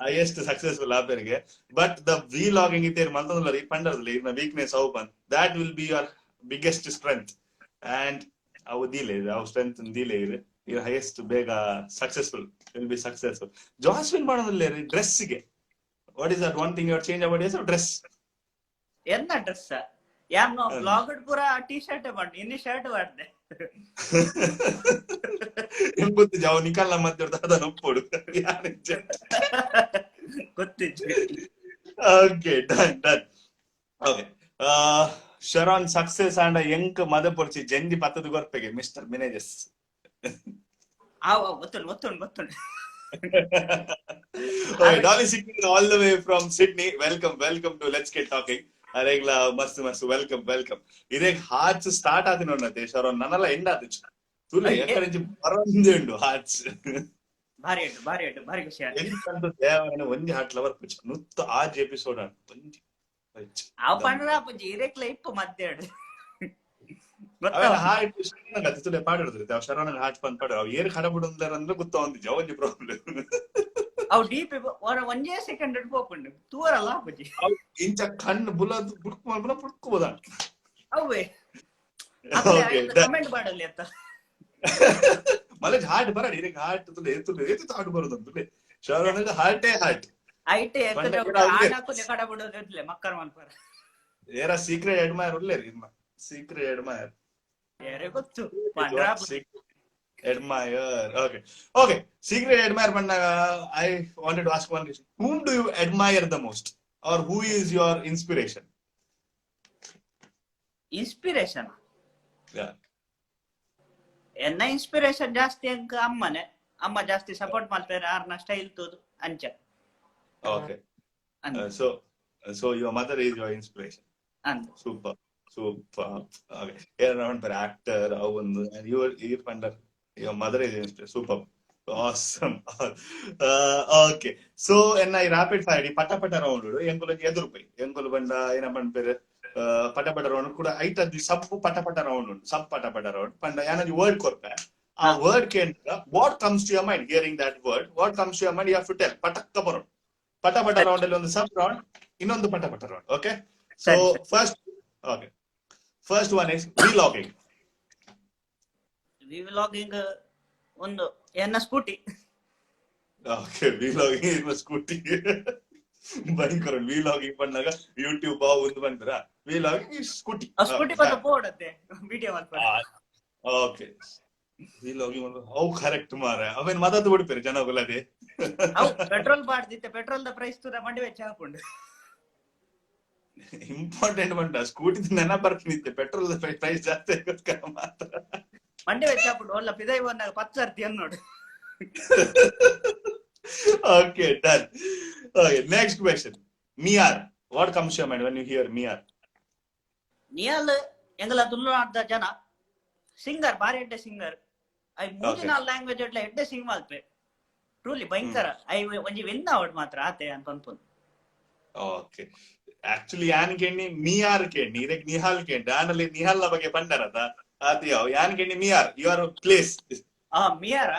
highest successful ಆಪೇರಿಗೆ ಬಟ್ ದ vlogging ಇತ್ತೆ ಮಂತಂದಲ್ಲ ಈ ಪಂಡರ್ದಲ್ಲಿ ಇರ್ನ weakness open that will be your biggest strength and ಅವು ದೀಲೆ ಅವು ಸ್ಟ್ರೆಂತ್ ದೀಲೆ ಇರು your highest ಬೇಗ successful will be successful. ಜಾಸ್ವಿನ್ ಮಾಡೋದಿಲ್ಲ ಡ್ರೆಸ್ಗೆ what is that one thing you change about yourself? dress ಎನ್ನ ಡ್ರೆಸ್ ಯಾನ್ ಬ್ಲಾಗ್ ಪೂರ ಟಿ ಶರ್ಟ್ ಮಾಡಿ ಇನ್ನಿ ಶರ್ಟ್ ಮಾಡ್ದೆ ಎಂಬತ್ತು ಜಾವ ನಿಕಾಲ ಮಾತಾಡ್ತಾ ನೊಪ್ಪೋಡು ಗೊತ್ತಿತ್ತು. Okay done okay Sharan success ಆಂಡ ಎಂಕ್ ಮದ ಪೊರ್ಚಿ ಜಂಜಿ ಪತ್ತದ ಗೊರ್ಪೆಗೆ ಮಿಸ್ಟರ್ ಮಿನೇಜಸ್ ಗೊತ್ತುಂಡು Dolly Sikkin all the way from Sydney. Welcome to Let's Get Talking. ಅರೆಗ್ಲಾ ಮಸ್ತ್ ವೆಲ್ಕಮ್ ಇದೇಗ್ ಹಾರ್ಟ್ಸ್ ಸ್ಟಾರ್ಟ್ ಆದಿ ನೋಡತ್ತೆ ಶರೋನ್ ನನ್ನಲ್ಲ ಎಂಡ್ ಆದಿಚ್ಚು ತುಲೆ ಎಕಡೆ ಬರಂದುಂಡು ಹಾರ್ಟ್ಸ್ ಭಾರಿ ಖುಷಿ ಎಂತಂದು ದೇವನ ಒಂಜಿ ಹಾರ್ಟ್ ಲವರ್ ಪುಚ್ಚ ನುತ್ತ ಆಜ್ ಎಪಿಸೋಡ್ ಒಂಜಿ ಅವ ಪಂಡ್ರ ಪುಜ್ಜಿ ಇರೆಕ್ಲ ಇಪ್ಪ ಮದ್ದೇಡು ಹಾರ್ಟ್ ಗತಿ ತುಲೆ ಪಾಡಿಡ್ತಾರೆ ಅವ್ ಶರೋನ್ ಹಾರ್ಟ್ ಬಂದ್ ಪಾಡ ಅವ್ ಏರ್ ಕಡಬಿಡುಂದಾರ ಅಂದ್ರೆ ಗೊತ್ತ ಒಂದಿಜ ಒಂಜಿ ಪ್ರಾಬ್ಲಮ್ ಅವು ಡೀಪ್ ಒಂಜೇ ಸೆಕೆಂಡ್ ಪೋಪುಂಡು ತೂರಲ್ಲ ಪುಜ್ಜಿ ಇಂಚ ಕಣ್ಣು ಬುಲದ್ ಬುಡ್ಕು ಮಾಡ್ಬೋದ ಅವೇ Okay, done. ಕಮೆಂಟ್ ಮಾಡಲಿ ಅಂತ. मला हार्ट बरा डायरेक्ट हार्ट तुला येतो हार्ट बरोबर तुले शहरामध्ये हार्ट आहे हार्ट ಐಟೆ ಎತ್ತದ ಆಡಾಕು ಕಡ ಬಿಡೋದು ಇರ್ಲೆ ಮಕ್ಕರ್ ಮನ್ಪರ ಏರಾ ಸೀಕ್ರೆಟ್ ಅಡ್ಮೈರ್ ಉಳ್ಳೆ ನಿಮ್ಮ ಸೀಕ್ರೆಟ್ ಅಡ್ಮೈರ್ ಬೇರೆ ಗೊತ್ತು ಪಂಡ್ರಾಬ್ admire. Okay. Okay. Secret admire bannaga I wanted to ask one question. Whom do you admire the most? Or who is your inspiration? Inspiration Yeah. ಎನ್ನ inspiration ಜಾಸ್ತಿ ಅಂಕ ಅಮ್ಮನೆ. ಅಮ್ಮ ಜಾಸ್ತಿ support ಮಾಡ್ತಾರೆ ಆರ್ನ ಸ್ಟೈಲ್ ತೋದು ಅಂಚ. Okay. So your mother is your inspiration. And Super. Super. Okay. Yeah, around per actor, and you panda. Your mother is inspiration. Super. Awesome. Okay. So and I rapid fire pata pata round. Engolo edur pai. Engolo banda ena banpere pata pata round kuda aita di sub pata pata round undu. Sub pata pata round. Panda yana di word korpa. A word can what comes to your mind hearing that word? What comes to your mind? You have to tell. Patakka baron. Pata pata round alli ondu sub round. Innondu pata pata round. Okay. So first, okay. First one is vlogging. ವಿಲಾಗಿಂಗ್ ಒಂದು ಎನ್ನ scooty. Okay, vlogging is scooty. ಭಯಂಕರ vlogging பண்ணாಗ YouTube ಒಂದು ಬಂದ್ರ vlogging is scooty. Scooty ಬಂದು ಬೋಡತ್ತೆ video ಮಾಡ್ತಾರೆ. Okay. vlogging ಒಂದು how correct ಮಾರ ಅವೇನ್ ಮದದ್ದು ಬಿಡ್ತಾರೆ ಜನಗಳದೆ. ಅವು ಪೆಟ್ರೋಲ್ ಬಾಡ್ದಿತ್ತೆ ಪೆಟ್ರೋಲ್ ದ ಪ್ರೈಸ್ ತುರ ಮಂಡಿ ವೆಚ್ಚ ಹಾಕೊಂಡು. ಇಂಪಾರ್ಟೆಂಟ್ ಬಂಟ ಸ್ಕೂಟಿ ನೆನ ಬರ್ತಿದ್ದೆ ಪೆಟ್ರೋಲ್ ಪ್ರೈಸ್ ಜಾಸ್ತಿ ಆಗೋಸ್ಕರ ಮಾತ್ರ ಮಂಡಿ ವೆಚ್ಚ ಹಾಕೊಂಡು ಒಳ್ಳೆ ಪಿದೈ ಬಂದಾಗ 10 ಸರ್ತಿ ಅನ್ನೋಡು. Okay, done. Okay, next question. Miyar. What comes to your mind when you hear Miyar? ನಿಯಲ್ ಎಂಗಲ ತುಳುನಾಡ ಜನ ಸಿಂಗರ್ ಬಾರಿ ಎಡ್ಡೆ ಸಿಂಗರ್. ಐ ಮೂಜಿ ನಾಲ್ ಲ್ಯಾಂಗ್ವೇಜ್ ಎಡ್ಲ ಎಡ್ಡೆ ಸಿಂಗ್ ಮಾಲ್ಪೆ. ಟ್ರೂಲಿ ಭಯಂಕರ. ಐ ಒಂಜಿ ವೆನ್ನ ಅವಡ್ ಮಾತ್ರ ಆತೆ ಅನ್ಪನ್ಪುನ್. Okay. Actually ಯಾನ್ ಕೇಳಿ ಮಿಯಾರ್ ಕೇಳಿ ಇದಕ್ಕೆ ನಿಹಾಲ್ ಕೇಳಿ ಆನಲ್ಲಿ ನಿಹಾಲ್ ನ ಬಗ್ಗೆ ಬಂಡರದ ಆತಿಯೋ ಯಾನ್ ಕೇಳಿ ಮಿಯಾರ್ ಯುವರ್ ಪ್ಲೇಸ್ ಮಿಯಾರ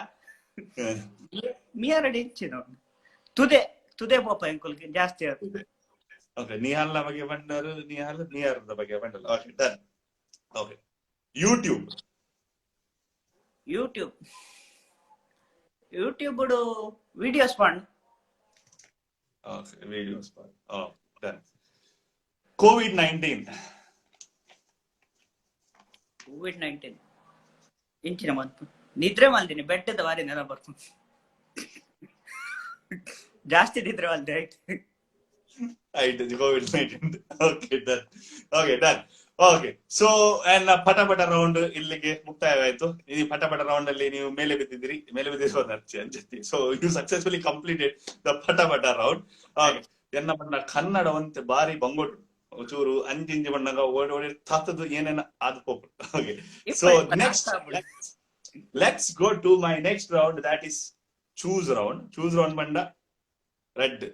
ಮಿಯಾರ್ ಅಡಿ ಹೆಚ್ಚಿನ ತುದೆ ಪೋಪ ಎಂಕುಲ್ಗೆ ಜಾಸ್ತಿ ಆಗ್ತದೆ. ಓಕೆ ನಿಹಾಲ್ ನ ಬಗ್ಗೆ ಬಂಡರು ನಿಹಾಲ್ ಮಿಯಾರ್ ನ ಬಗ್ಗೆ ಬಂಡರು. Okay done. Okay YouTube videos ಪಂಡ್. ಓಕೆ ವಿಡಿಯೋಸ್ ಪಂಡ್. Oh done. COVID-19 ಇಂಚಿನ ಬಂತು ನಿದ್ರೆ ಮಲ್ದಿನಿ ಬೆಟ್ಟದ ವಾರಿ ನೆಲ ಬರ್ತು ಜಾಸ್ತಿ ನಿದ್ರೆ ಮಲ್ದೆ ಆಯ್ತು COVID-19. Okay done. Okay done. Okay so and ಪಟ ಪಟ ರೌಂಡ್ ಇಲ್ಲಿಗೆ ಮುಕ್ತಾಯವಾಯ್ತು. ಈ ಪಟ ಪಟ ರೌಂಡ್ ಅಲ್ಲಿ ನೀವು ಮೇಲೆ ಬಿದ್ದಿರೋದು ಅನ್ಸುತ್ತೆ. So you successfully completed the ಪಟ ಪಟ ರೌಂಡ್. ಓಕೆ ಎನ್ನ ಬಣ್ಣ ಕನ್ನಡವಂತೆ ಬಾರಿ ಬಂಗೋಟು ಚೂರು ಅಂಜಿಂಜಿ ಬಣ್ಣಗ ಓಡಿ ತಾತದು ಏನೇನ ಆದ್ಕೋಪು. Okay so next let's go to my next round that is choose round ಬಂಡ ರೆಡ್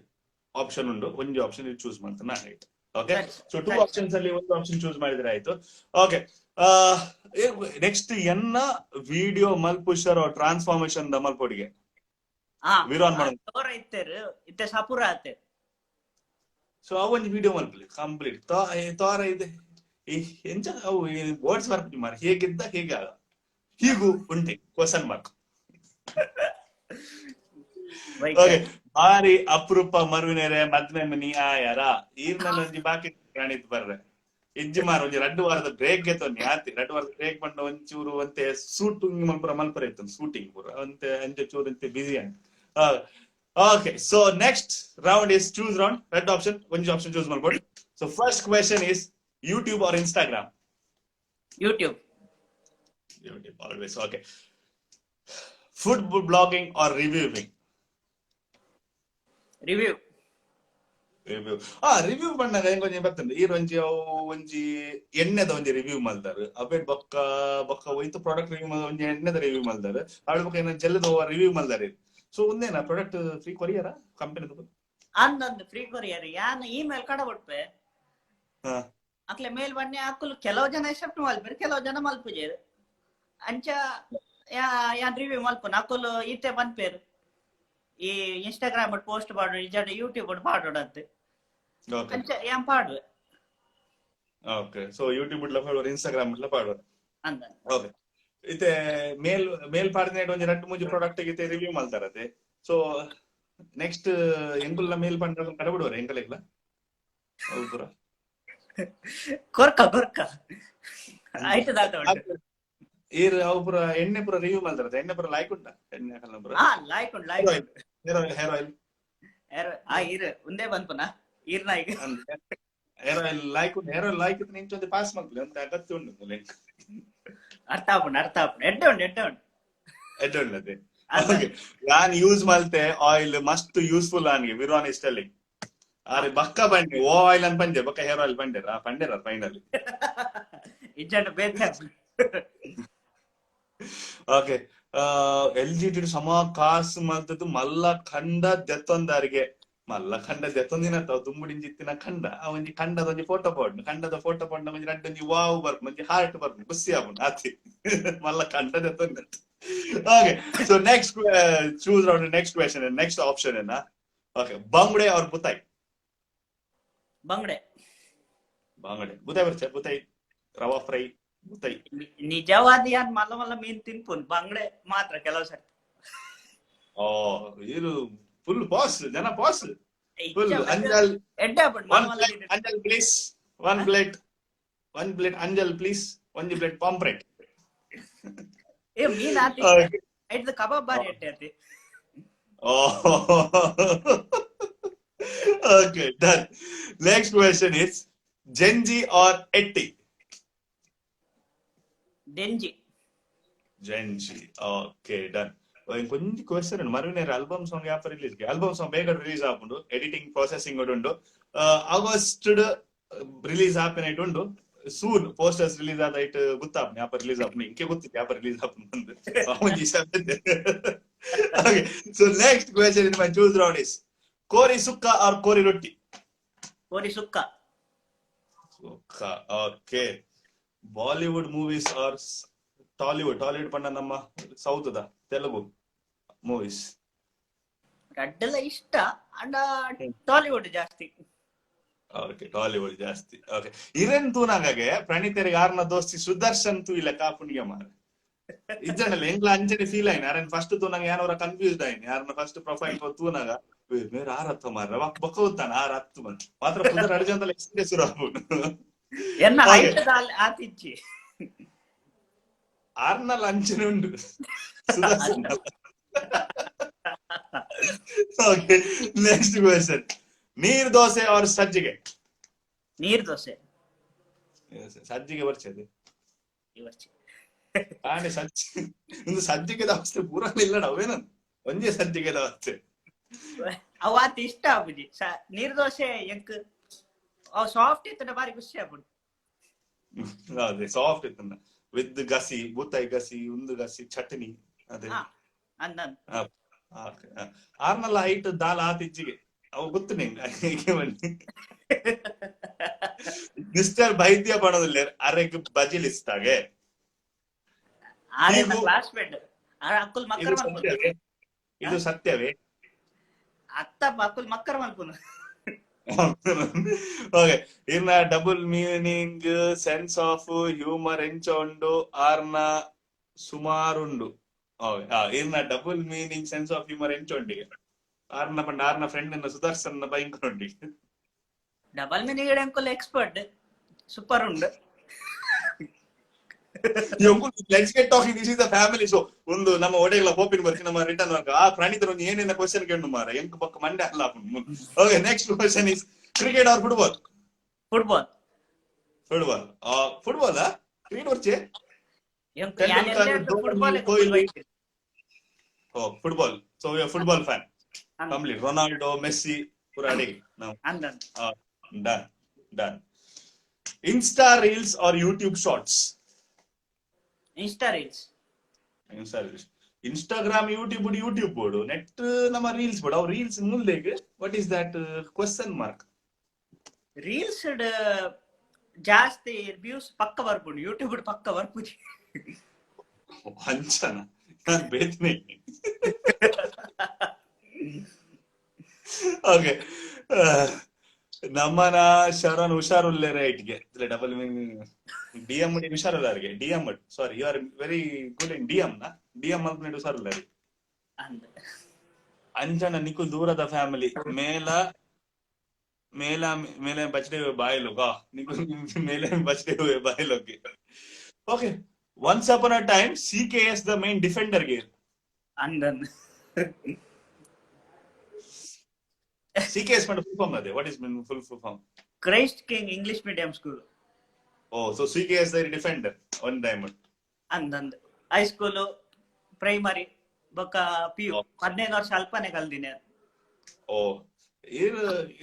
ಆಪ್ಷನ್ ಉಂಡು ಒಂಜಿ ಆಪ್ಷನ್ ಚೂಸ್ ಮಾಡ್ತಾನೆ ಆಯ್ತು. ಓಕೆ ಸೊ 2 ಆಪ್ಷನ್ಸ್ ಅಲ್ಲಿ ಒಂದು ಆಪ್ಷನ್ ಚೂಸ್ ಮಾಡಿದ್ರೆ ಆಯ್ತು. ಓಕೆ ನೆಕ್ಸ್ಟ್ ಎನ್ನ ವಿಡಿಯೋ ಮಲ್ಪುಷರ್ ಟ್ರಾನ್ಸ್ಫಾರ್ಮೇಶನ್ ದ ಮಲ್ಪೊಡಿಗೆ ವಿರಾನ್ ಮಾಡೋದು ಇತ್ತೆ ಸಪುರ ಆತೆ. ಸೊ ಅವೊಂದು ವಿಡಿಯೋ ಮಲ್ಪಲಿ ಕಂಪ್ಲೀಟ್ ತೋರ ಇದೆ ಎಂಚ ಅವು ವರ್ಡ್ಸ್ ಬರ್ಬಿಟ್ಟು ಮಾರ ಹೇಗಿದ್ದ ಹೇಗೆ ಹೀಗೂ ಉಂಟೆ ಕ್ವಶನ್ ಮಾರ್ಕ್. ಓಕೆ ಬಾರಿ ಅಪರೂಪ ಮರುವಿನೇರೆ ಮದ್ವೆ ಮನಿ ಆಯಾರ ಈರ್ನಲ್ಲಿ ಒಂಜಿ ಬಾಕಿ ಪ್ರಾಣಿತ್ ಬರ್ರೆ ಇಜ್ಜಿ ಮಾರ ಒಂಜಿ 2 ವಾರದ ಬ್ರೇಕ್ ಗೆತ್ತೊಂದು ಆತಿ 2 ವಾರದ ಬ್ರೇಕ್ ಬಂಡ ಒಂಚೂರು ಅಂತೆ ಶೂಟಿಂಗ್ ಮಲ್ಪುರ ಮಲ್ಪರ ಇತ್ತು ಶೂಟಿಂಗ್ ಪೂರ ಅಂತೆ ಅಂತೆ ಚೂರು ಅಂತೆ ಬಿಸಿ ಅಂತ. Okay, so next round is choose round. Red option, one option choose malpod. So first question is YouTube or Instagram? YouTube always. Okay. Food blogging or reviewing? Review. Review bannaga engonje battande ee ಒಂಜಿ ಎಣ್ಣೆದ ಒಂಜಿ review ಮಲ್ದಾರು ಅವೇ ಬೊಕ್ಕ ಒಯ್ತು product review ಒಂಜಿ ಎಣ್ಣೆದ review ಮಲ್ದಾರು ಅವಳ ಬೊಕ್ಕ ಏನ ಜೆಲ್ಲದ review ಮಲ್ದಾರು. ಸೊ ಒಂದೇನಾ ಪ್ರಾಡಕ್ಟ್ ಫ್ರೀ ಕೊರಿಯರ ಕಂಪನಿ ಅಂದೊಂದು ಫ್ರೀ ಕೊರಿಯರ್ ಯಾನ್ ಇಮೇಲ್ ಕಡ ಬಿಟ್ಪೆ ಅಕ್ಲೆ ಮೇಲ್ ಬನ್ನಿ ಅಕ್ಕಲು ಕೆಲವು ಜನ ಎಕ್ಸೆಪ್ಟ್ ಮಲ್ಪೇರು ಕೆಲವು ಜನ ಮಲ್ಪುಜೇರು ಅಂಚ ಯಾನ್ ರಿವ್ಯೂ ಮಲ್ಪುನ ಅಕ್ಕಲು ಇತ್ತೆ ಬಂದ್ಪೇರು ಈ ಇನ್ಸ್ಟಾಗ್ರಾಮ್ ಪೋಸ್ಟ್ ಪಾಡು ಇಜಾಡ ಯೂಟ್ಯೂಬ್ ಪಾಡೋಡಂತೆ ಅಂಚ ಯಾನ್ ಪಾಡುವೆ. ಓಕೆ ಸೊ ಯೂಟ್ಯೂಬ್ ಇಡ್ಲ ಪಾಡುವ ಇನ್ಸ್ಟಾಗ್ರಾಮ್ ಇಡ್ಲ ಪಾಡುವ. ಅಂದ ಓಕೆ ಇತ್ತೆ ಮೇಲ್ ಪಾಡ್ದಿನ ಒಂಜಿ 2-3 ಪ್ರಾಡಕ್ಟ್ ಗೆ ರಿವ್ಯೂ ಮಲ್ತಾರತೆ. ಸೊ ನೆಕ್ಸ್ಟ್ ಎಂಕುಲ್ಲ ಮೇಲ್ ಪಂಡ ಕಡಬಿಡುವರ ಎಂಕಲೆಗ್ಲ ಅವು ಪೂರ ಕೊರ್ಕ ಆಯ್ತು ದಾತ ಉಂಟು ಅವು ಪೂರ ಎಣ್ಣೆ ಪೂರ ರಿವ್ಯೂ ಮಲ್ತಾರತೆ. ಎಣ್ಣೆ ಪೂರ ಲಾಯ್ಕ್ ಉಂಟಾ? ಎಣ್ಣೆ ಕಲ್ಲ ಪೂರ ಲಾಯ್ಕ್ ಉಂಟು ಹೇರ್ ಆಯಿಲ್ ಇರು ಒಂದೇ ಬಂದ್ಪುನ ಈರ್ನ ಈಗ ಹೇರ್ ಆಯಿಲ್ ಲಾಯ್ಕ್ ಉಂಟು. ಹೇರ್ ಆಯಿಲ್ ಲಾಯ್ಕ್ ಇತ್ತು ನಿಂಚೊಂದು ಪಾಸ್ ಮಾಡ್ಲಿ ಅಂತ ಅಗತ್ಯ ಉಂಟು ಮೂಲೆ ಅರ್ಥ ಆಪುಂಡು ಎಡ್ಡೆ ಉಂಟು ಯಾನ್ ಯೂಸ್ ಮಲ್ತೆ ಆಯಿಲ್ ಮಸ್ತ್ ಯೂಸ್ಫುಲ್ ಆನ್ಗೆ ವಿರಾನ್ ಇಷ್ಟಲ್ಲಿ ಅರೆ ಬಕ್ಕ ಬಂಡೆ ಓ ಆಯಿಲ್ ಅನ್ ಪಂಜೆ ಬಕ್ಕ ಹೇರ್ ಆಯಿಲ್ ಪಂಡೆರ ಫೈನಲ್ ಇಜ್ಜಂಡ ಬೇತೆ ಓಕೆ LG ಸಮ ಕಾಸ್ ಮಲ್ತದ್ದು ಮಲ್ಲ ಖಂಡ ದೆತ್ತೊಂದಾರಿಗೆ ಮಲ್ಲ ಖಂಡ ದೆತ್ತೊಂದಿನ ದುಂಬುಡಿಂಜಿತ್ತಿನ ಖಂಡ ಒಂಜಿ ಖಂಡದ ಒಂಜಿ ಫೋಟೋ ಪಾಡ್ನು ಖಂಡದ ಫೋಟೋ ಪಾಡ್ನ ಒಂಜಿ ರಡ್ಡೊಂಜಿ ವಾವ್ ಬರ್ಪು ಒಂಜಿ ಹಾರ್ಟ್ ಬರ್ಪು ಖುಷಿ ಆಪುಂಡು ಆತಿ ಮಲ್ಲ ಖಂಡ ದೆತ್ತೊಂದ. Okay, so next choose round the next question and next option is okay bangde or butai. ಬಂಗಡೆ butai ಬರ್ಚ butai rava fry butai ನಿಜವಾದಿ ಯಾನ್ ಮಲ್ಲ ಮಲ್ಲ ಮೀನ್ ತಿನ್ಪುನ್ ಬಂಗಡೆ ಮಾತ್ರ ಕೆಲವು ಸರಿ. ಇದು ಫುಲ್ ಬಾಸ್ ಜನ ಬಾಸ್ ಫುಲ್ ಅಂಜಲ್ ಎಡ್ಡೆ ಆಪುಂಡು ಅಂಜಲ್ ಪ್ಲೀಸ್ one plate ಅಂಜಲ್ ಪ್ಲೀಸ್ ಒಂದು ಪ್ಲೇಟ್ ಪಾಂಪ್ರೆಟ್ ಏ ಮೀನ್ ಆತಿ ಐದು ಕಬಾಬ್ ಬಾರಿ ಎಟ್ಟೆ ಆತಿ. Okay, done. Next question is Genji or Etti? Genji. Okay, done. కొంచెం క్వశ్చన్ మరునేరు ఆల్బమ్ సాంగ్ యాప్ రిలీజ్ ఆల్బమ్ సాంగ్ ಬೇಗ ರಿಲೀಸ್ ಆಪುಂಡು ಎಡಿಟಿಂಗ್ ಪ್ರಾಸೆಸಿಂಗ್ ಉಂಡು ಆಗಸ್ಟ್ ರಿಲೀಸ್ ಆಪಿನೈಟ್ ಉಂಡು ಸೂನ್ ಪೋಸ್ಟರ್ಸ್ ರಿಲೀಸ್ ಆದೈಟ್ ಗೊತ್ತಾಪ್ನೆ ಯಾಪ ರಿಲೀಸ್ ಆಪ್ನೆ ಇಂಕೆ ಗೊತ್ತಿತ್ತು ಯಾಪ ರಿಲೀಸ್ ಆಪ್ನೆ ಅಂದು ಅವನ್ okay so next question in my choose round is kori sukka or kori rotti? Kori sukka. Okay Bollywood movies or Tollywood ಪಂಡ ನಮ್ಮ ಸೌತ್ ದ ತೆಲುಗು ಮೂವೀಸ್? ರಡ್ಡೆಲ್ಲ ಇಷ್ಟ ಅಂಡ ಟಾಲಿವುಡ್ ಜಾಸ್ತಿ. ಓಕೆ ಟಾಲಿವುಡ್ ಜಾಸ್ತಿ. ಓಕೆ ಇರೆನ್ ತೂನಾಗೆ ಪ್ರಣೀತರಿಗೆ ಯಾರನ್ನ ದೋಸ್ತಿ ಸುದರ್ಶನ್ ತೂ ಇಲ್ಲ ಕಾಪುಣಿಗೆ ಮಾರ ಇಜ್ಜನಲ್ಲ ಎಂಗ್ಲ ಅಂಜನೆ ಫೀಲ್ ಆಯ್ನ ಯಾರನ್ ಫಸ್ಟ್ ತೂನಾಗ ಯಾನವರ ಕನ್ಫ್ಯೂಸ್ಡ್ ಆಯ್ನ ಯಾರನ್ನ ಫಸ್ಟ್ ಪ್ರೊಫೈಲ್ ತೂನಾಗ ಮೇರೆ ಆರತ್ತ ಮಾರ ಬಕ್ಕ ಹೋಗ್ತಾನ ಆರತ್ತು ಬಂತು ಮಾತ್ರ ಪುದರ್ ಅರ್ಜಂತಲ್ಲ ಎಕ್ಸ್ಪ್ರೆಸ್ ಎನ್ನ ಹೈಟ್ ಆತಿಚ್ಚಿ ಆರ್ನಲ್ಲ ಅಂಚನೆ ಉಂಟು ಸುದರ್ಶನ್. ಓಕೆ ನೆಕ್ಸ್ಟ್ ಕ್ವೆಶ್ಚನ್ ನೀರ್ ದೋಸೆ ಆರ್ ಸಜ್ಜಿಗೆ? ನೀರ್ ದೋಸೆ. ಸಜ್ಜಿಗೆ ಬರ್ಚದೆ ಆನೆ ಸಜ್ಜಿ ಒಂದು ಸಜ್ಜಿಗೆ ಅವಸ್ಥೆ ಪೂರ ಇಲ್ಲಡ ಅವೇನ ಒಂದೇ ಸಜ್ಜಿಗೆ ಅವಸ್ಥೆ ಅವಾತ್ ಇಷ್ಟ ಆಪುಜಿ ನೀರ್ ದೋಸೆ ಎಂಕ್ ಅವ್ ಸಾಫ್ಟ್ ಇತ್ತಂಡ ಬಾರಿ ಖುಷಿ ಆಪುಂಡು. ಅದೇ ಸಾಫ್ಟ್ ಇತ್ತಂಡ ವಿತ್ ಗಸಿ ಬೂತಾಯಿ ಗಸಿ ಒಂದು ಗಸಿ ಚಟ್ನಿ ಅದೇ ಅಂದನ್ ಆರ್ನಲ್ಲ ಹೈಟ್ ದಾಲ್ ಆತಿಜ್ಜಿಗೆ ಅವು ಗೊತ್ತು ನಿಂಗೆ ಮಿಸ್ಟರ್ ಬೈದ್ಯ ಬಣದಲ್ಲಿ ಅರೆಗ್ ಬಜಿಲಿಸ್ತಾಗೆ ಇದು ಸತ್ಯವೇ? ಅತ್ತ ಅಕ್ಕುಲ್ ಮಕ್ಕರ್ ಮಲ್ಪುನು. ಓಕೆ ಇನ್ನ double meaning sense of humour ಎಂಚೊಂಡು ಆರ್ನ ಸುಮಾರುಂಡು. ಇನ್ನ double meaning sense of humour ಎಂಚೊಂಡಿಗೆ ಆರ್ನ ಪಂಡ ಆರ್ನ ಫ್ರೆಂಡ್ ಸುದರ್ಶನ್ ಭಯಂಕರ ಉಂಡಿ ಡಬಲ್ ಮೀನಿಂಗ್ ಎಂಕುಲ್ ಎಕ್ಸ್ಪರ್ಟ್ ಸೂಪರ್ ಉಂಡು. Let's get talking this is the family show. ಒಂದು ನಮ್ಮ ಒಡೆಗಳ ಹೋಪಿನ ಬರ್ತಿ ನಮ್ಮ ರಿಟರ್ನ್ ವರ್ಗ ಆ ಪ್ರಾಣಿತರ ಒಂದು ಏನೇನ ಕ್ವಶನ್ ಕೇಳು ಮಾರ ಎಂಕ್ ಪಕ್ಕ ಮಂಡೆ ಅಲ್ಲ. Okay next question is cricket or football? Football. Football cricket ಬರ್ಚೆ football. So we are football fan complete. Ronaldo Messi ಪೂರ ಅಡಿ ನಾವು done. Insta reels or YouTube shorts? Insta reels. Instagram YouTube ಬೋಡು ನೆಟ್ ನಮ್ಮ ರೀಲ್ಸ್ ಬೋಡು ಅವ್ ರೀಲ್ಸ್ ಮುಂದೆಗೆ what is that question mark? Reels ಜಾಸ್ತಿ ವ್ಯೂಸ್ ಪಕ್ಕ ಬರ್ಬೋದು ಯೂಟ್ಯೂಬ್ ಪಕ್ಕ ಬರ್ಬೋದು ಅಂಚನ ನಾನು ಬೇತನೆ. ಓಕೆ ನಮ್ಮನ ಶರಣ್ ಹುಷಾರುಲ್ಲೇರೆ ಇಟ್ಗೆ ಡಬಲ್ ಮೀನಿಂಗ್ DM ಹುಷಾರಲ್ಲ DM sorry you are very good in DM ನಾ DM ಅಲ್ಪ ಹುಷಾರಲ್ಲ ಅಂದ ಅಂಜನ ನಿಕು ದೂರದ ಫ್ಯಾಮಿಲಿ ಮೇಲ ಮೇಲ ಮೇಲೆ ಬಚ್ಡೆ ಬಾಯಿಲು ಗಾ ನಿಕು ಮೇಲೆ ಬಚ್ಡೆ ಬಾಯಿಲೋಗಿ okay once upon a time CKS ದ ಮೇನ್ ಡಿಫೆಂಡರ್ ಗೆ ಅಂದನ್ CKS ಮಾಡ ಫುಲ್ ಫಾರ್ಮ್ ಅದೇ what is mean full form Christ King English medium school oh so CKS ದ ಡಿಫೆಂಡರ್ ಒನ್ ಡೈಮಂಡ್ ಅಂದಂದ್ ಹೈಸ್ಕೂಲು ಪ್ರೈಮರಿ ಬೊಕ್ಕ PU 15 ವರ್ಷ ಅಲ್ಪನೆ ಕಲ್ದಿನಿ ಓ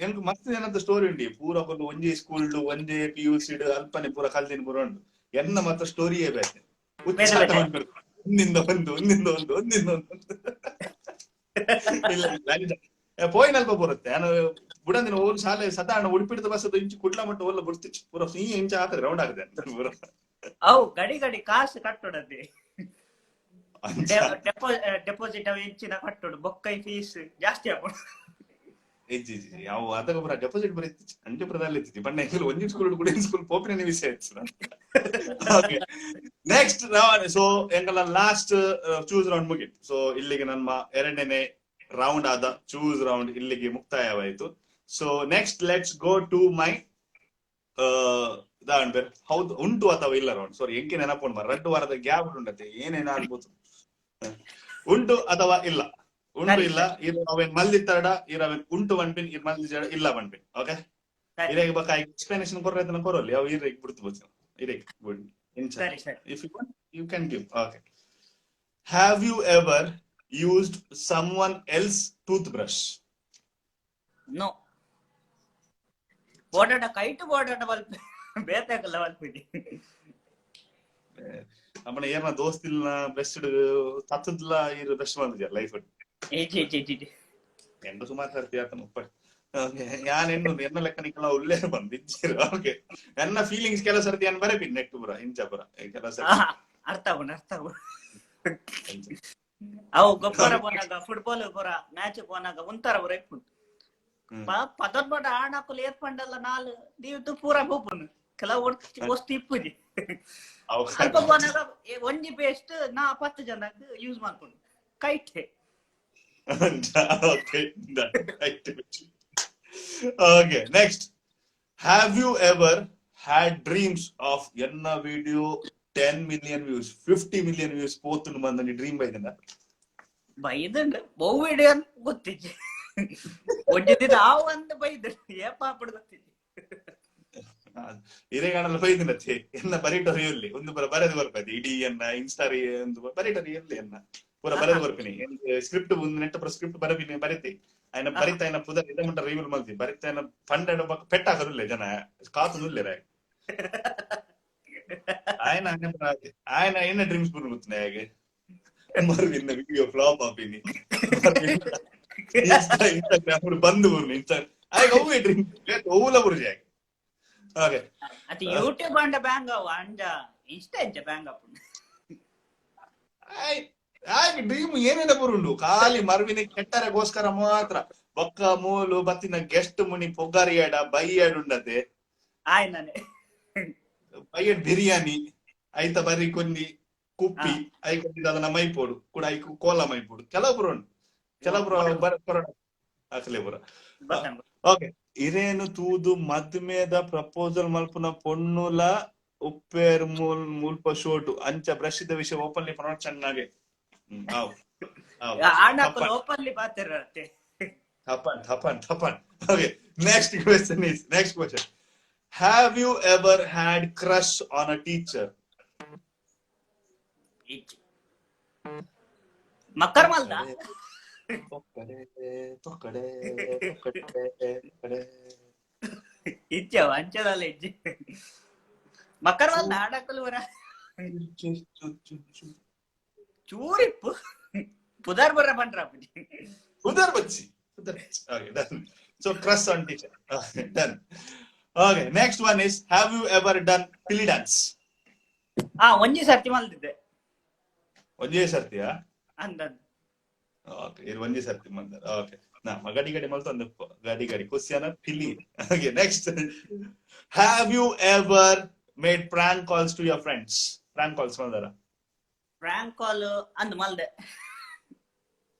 ಎಂಕ್ ಮಸ್ತ್ ಏನಂತ ಸ್ಟೋರಿ ಉಂಡಿ ಪೂರ ಕೊಂಡು ಒಂಜಿ ಸ್ಕೂಲ್ ಒಂದೇ PUC ಅಲ್ಪನೆ ಪೂರ ಕಲ್ದಿನ ಪೂರ ಉಂಡು ಎನ್ನ ಮಾತ್ರ ಸ್ಟೋರಿಯೇ ಬೇರೆ ಒಂದಿಂದ ಒಂದಿಂದ ಒಂದು ಪೋಯಿನ ಅಲ್ಪ ಬರುತ್ತೆ ನಾನು ಬುಡಂದಿನ ಓಲ್ ಶಾಲೆ ಸದಾಣ ಉಡುಪಿಡಿದ ಬಸ್ ಇಂಚು ಕುಡ್ಲ ಮಟ್ಟ ಓಲ್ಲ ಬಿಡ್ತಿಚ್ಚು ಪೂರ ಇಂಚ ಹಾಕಿದ್ರೆ ರೌಂಡ್ ಆಗಿದೆ ಪೂರ ಅವು ಗಡಿ ಗಡಿ ಕಾಸು ಕಟ್ಟೊಡದ್ದೆ ಡೆಪಾಸಿಟ್ ಅವು ಹೆಚ್ಚಿನ ಕಟ್ಟೋಡು ಬೊಕ್ಕೈ ಫೀಸ್ ಜಾಸ್ತಿ ಆಗ್ಬೋದು ಯಾವ ಅದಕ್ಕೆ ಪೂರ ಡೆಪಾಸಿಟ್ ಬರೀತಿ ಅಂಟೆ ಪ್ರದಲ್ಲಿ ಇರ್ತಿತ್ತು ಬಣ್ಣ ಒಂದೇ ಸ್ಕೂಲ್ ಕೂಡ ಸ್ಕೂಲ್ ಪೋಪಿನ ವಿಷಯ ನೆಕ್ಸ್ಟ್ ಸೊ ಎಂಕಲ್ಲ ಲಾಸ್ಟ್ ಚೂಸ್ ರೌಂಡ್ ಮುಗಿತು ಸೊ ಇಲ್ಲಿಗೆ ನಮ್ಮ ಎರಡನೇ ರೌಂಡ್ ಆದ ಚೂಸ್ ರೌಂಡ್ ಇಲ್ಲಿಗೆ ಮುಕ್ತಾಯವಾಯಿತು so next let's go to my ಬೇರೆ ಹೌದು ಉಂಟು ಅಥವಾ ಇಲ್ಲ ರೌಂಡ್ ಸಾರಿ ಎಂಕೆ ನೆನಪು ರಡ್ಡು ವಾರದ ಗ್ಯಾಪ್ ಉಂಟತೆ ಏನೇನಾಗ್ಬೋದು ಉಂಟು ಅಥವಾ ಇಲ್ಲ ಉಂಟು ಇಲ್ಲ ಇದು ಅವೇನ್ ಮಲ್ದಿತ್ತಾಡ ಇರವೇನ್ ಉಂಟು ಪನ್ಪಿನ್ ಇದು ಮಲ್ದಿದ್ದಾಡ ಇಲ್ಲ ಪನ್ಪಿನ್ ಓಕೆ ಇರೇಗ ಬಕ್ಕ ಎಕ್ಸ್ಪ್ಲನೇಷನ್ ಕೊರ್ರೈತನ ಕೊರಲಿ ಅವು ಇರೇಗ ಬಿಡ್ತು ಬೋದು ಇರೇಗ good if you want you can give okay have you ever used someone else toothbrush? No. Bodada kite bodada valpe ಬೇತಾಗಲ್ಲ valpidi. ಅಮ್ಮನ ಏನ ದೋಸ್ತಿಲ್ನ ಬೆಸ್ಟ್ ತತ್ತದ್ಲ ಇರ ಬೆಸ್ಟ್ ಮಾಡಿದ್ಯಾ ಲೈಫ್ ಎಂಡು ಸುಮಾರು ಸರ್ತಿ ಆತನ ಉಪ್ಪ ಯಾನ್ ಎನ್ನ ಲೆಕ್ಕನಿಕಲ್ಲ ಉಳ್ಳೇ ಬಂದಿದ್ದೀರ ಓಕೆ ನನ್ನ ಫೀಲಿಂಗ್ಸ್ ಕೆಲ ಸರ್ತಿ ಏನ್ ಬರೇ ಬಿನ್ ನೆಕ್ಟ್ ಪುರ ಇಂಚ ಪುರ ಕೆಲ ಸರ್ತಿ ಅರ್ಥ ಅವು ಗೊಬ್ಬರ ಬೋನಾಗ ಫುಟ್ಬಾಲ್ ಪೂರ ಮ್ಯಾಚ್ ಬೋನಾಗ ಒಂಥರ ಬರೈಪುಂಟು ಪದರ್ ಬಡ ಆಡಾಕುಲು ಏರ್ಪಂಡಲ್ಲ ನಾಲ್ ದೀವತ್ತು ಪೂರ ಬೋಪುನು ಕೆಲವು ವಸ್ತು ಇಪ್ಪುಜಿ ಅಲ್ಪ ಬೋನಾಗ ಒಂಜಿ ಪೇಸ್ಟ್ ನಾ 10 ಜನಕ್ಕೆ ಯೂಸ್ ಮಾಡ್ಕೊಂಡು ಕೈಟೆ okay next have you ever had dreams of enna video 10 million views 50 million views పోతుండు మందని డ్రీమ్ బైదన బైదండి బౌ వీడియో ಗೊತ್ತಿಜ್ಜಿ ಒಜ್ಜಿದ ಆವು ಅಂತ ಬೈದ ಏ ಪಾಪಡ ಗೊತ್ತಿಜ್ಜಿ ಇರೇಗಾಣಲ್ಲ ಬೈದಿನತ್ತೆ ಎನ್ನ ಬರಿಟರಿ ಇರ್ಲಿ ಒಂದು ಬರೆದು ಬರ್ಪದೆ ಇಡೀ ಎನ್ನ ಇನ್ಸ್ಟಾರಿ ಒಂದು ಬರಿಟರಿ ಇರ್ಲಿ ಎನ್ನ ಪೂರ ಬರೆದು ಬರ್ಪಿನಿ ಸ್ಕ್ರಿಪ್ಟ್ ಒಂದು ನೆಟ್ಟ ಪೂರ ಸ್ಕ್ರಿಪ್ಟ್ ಬರಪಿನಿ ಬರಿತಿ ఆయన ಬರಿತ ఆయన ಪುದ ಇದಮಂಟ ರಿವ್ಯೂ ಮಾಡ್ತಿ ಬರಿತ ఆయన ಪಂಡೆಡ ಪೆಟ್ಟ ಹಾಕರುಲ್ಲ ಜನ ಕಾತು ನುಲ್ಲೆರ ఆయన என்ன డ్రీమ్స్ పూర్ణ గుర్తున్నాయి ఆగే మరి విన్న వీడియో ఫ్లాప్ ఆపిని ఇన్స్టాగ్రామ్ బంద్ పూర్ణ ఇన్స్టా ఆగే ఓవే డ్రీమ్ ఓవుల పూర్ణ ఆగే ఓకే అది యూట్యూబ్ అండ బ్యాంగ్ అండ ఇన్స్టా ಇಂಚ ಬ್ಯಾಂಗ್ ಅಪ್ಪ ಆಗೆ ಡ್ರೀಮ್ ಏನೇನ ಬರುಂಡು ಖಾಲಿ ಮರ್ವಿನ ಕೆಟ್ಟರಗೋಸ್ಕರ ಮಾತ್ರ ಬೊಕ್ಕ ಮೂಲು ಬತ್ತಿನ ಗೆಸ್ಟ್ ಮುನಿ ಪೊಗ್ಗಾರಿಯಾಡ ಬೈಯಾಡ್ ಉಂಡತೆ ಆಯ್ನನೆ ಬೈಯಾಡ್ ಬಿರಿಯಾನಿ ಐತ ಬರಿ ಕೊಂದಿ ಕುಪ್ಪಿ ಐಕೊಂಡಿ ಅದನ್ನ ಮೈಪೋಡು ಕೂಡ ಐಕು ಕೋಲ ಮೈಪೋಡು ಕೆಲವೊಬ್ರು ಉಂಟು ಕೆಲವೊಬ್ರು ಬರ ಹಾಕಲೇ ಬರ ಓಕೆ ಇರೇನು ತೂದು ಮದ್ಮೇದ ಪ್ರಪೋಸಲ್ ಮಲ್ಪುನ ಪೊಣ್ಣುಲ ಉಪ್ಪೇರ್ ಮುಲ್ಪ ಶೋಟು ಅಂಚ ಬ್ರಷಿದ ವಿಷಯ ಓಪನ್ಲಿ ಪ್ರೊನೌನ್ಸ್ ಚೆನ್ನಾಗೆ openly ಪಾತಿರತ್ತೆ Thapan. Okay. Next question. Have you ever had crush on a teacher? Makkar malda. Tokkade. Iccha vanchadalla icche. Makkar malda ಆಡಕಲು ವರ. ಚೂರಿಪ್ಪು. ಪುದಾರ್ ಬರ್ರ ಪಂಡ್ರಾಪುಜಿ. Pudar bachchi. Okay, done. So crush on teacher. Okay, done. Okay, next one is have you ever done pilli dance? ಒಂಜಿ ಸರ್ತಿ ಮಲ್ದಿದ್ದೆ. ಒಂಜೇ ಸರ್ತಿಯಾ? ಅಂದನ್. Okay, ಇದು ಒಂಜೇ ಸರ್ತಿ ಮಲ್ದ. Okay. ನಾ ಗಡಿ ಮಲ್ತಂದೆ ಗಡಿ question pilli. Okay, next. Have you ever made prank calls to your friends? Prank calls maldara? Prank call and malde.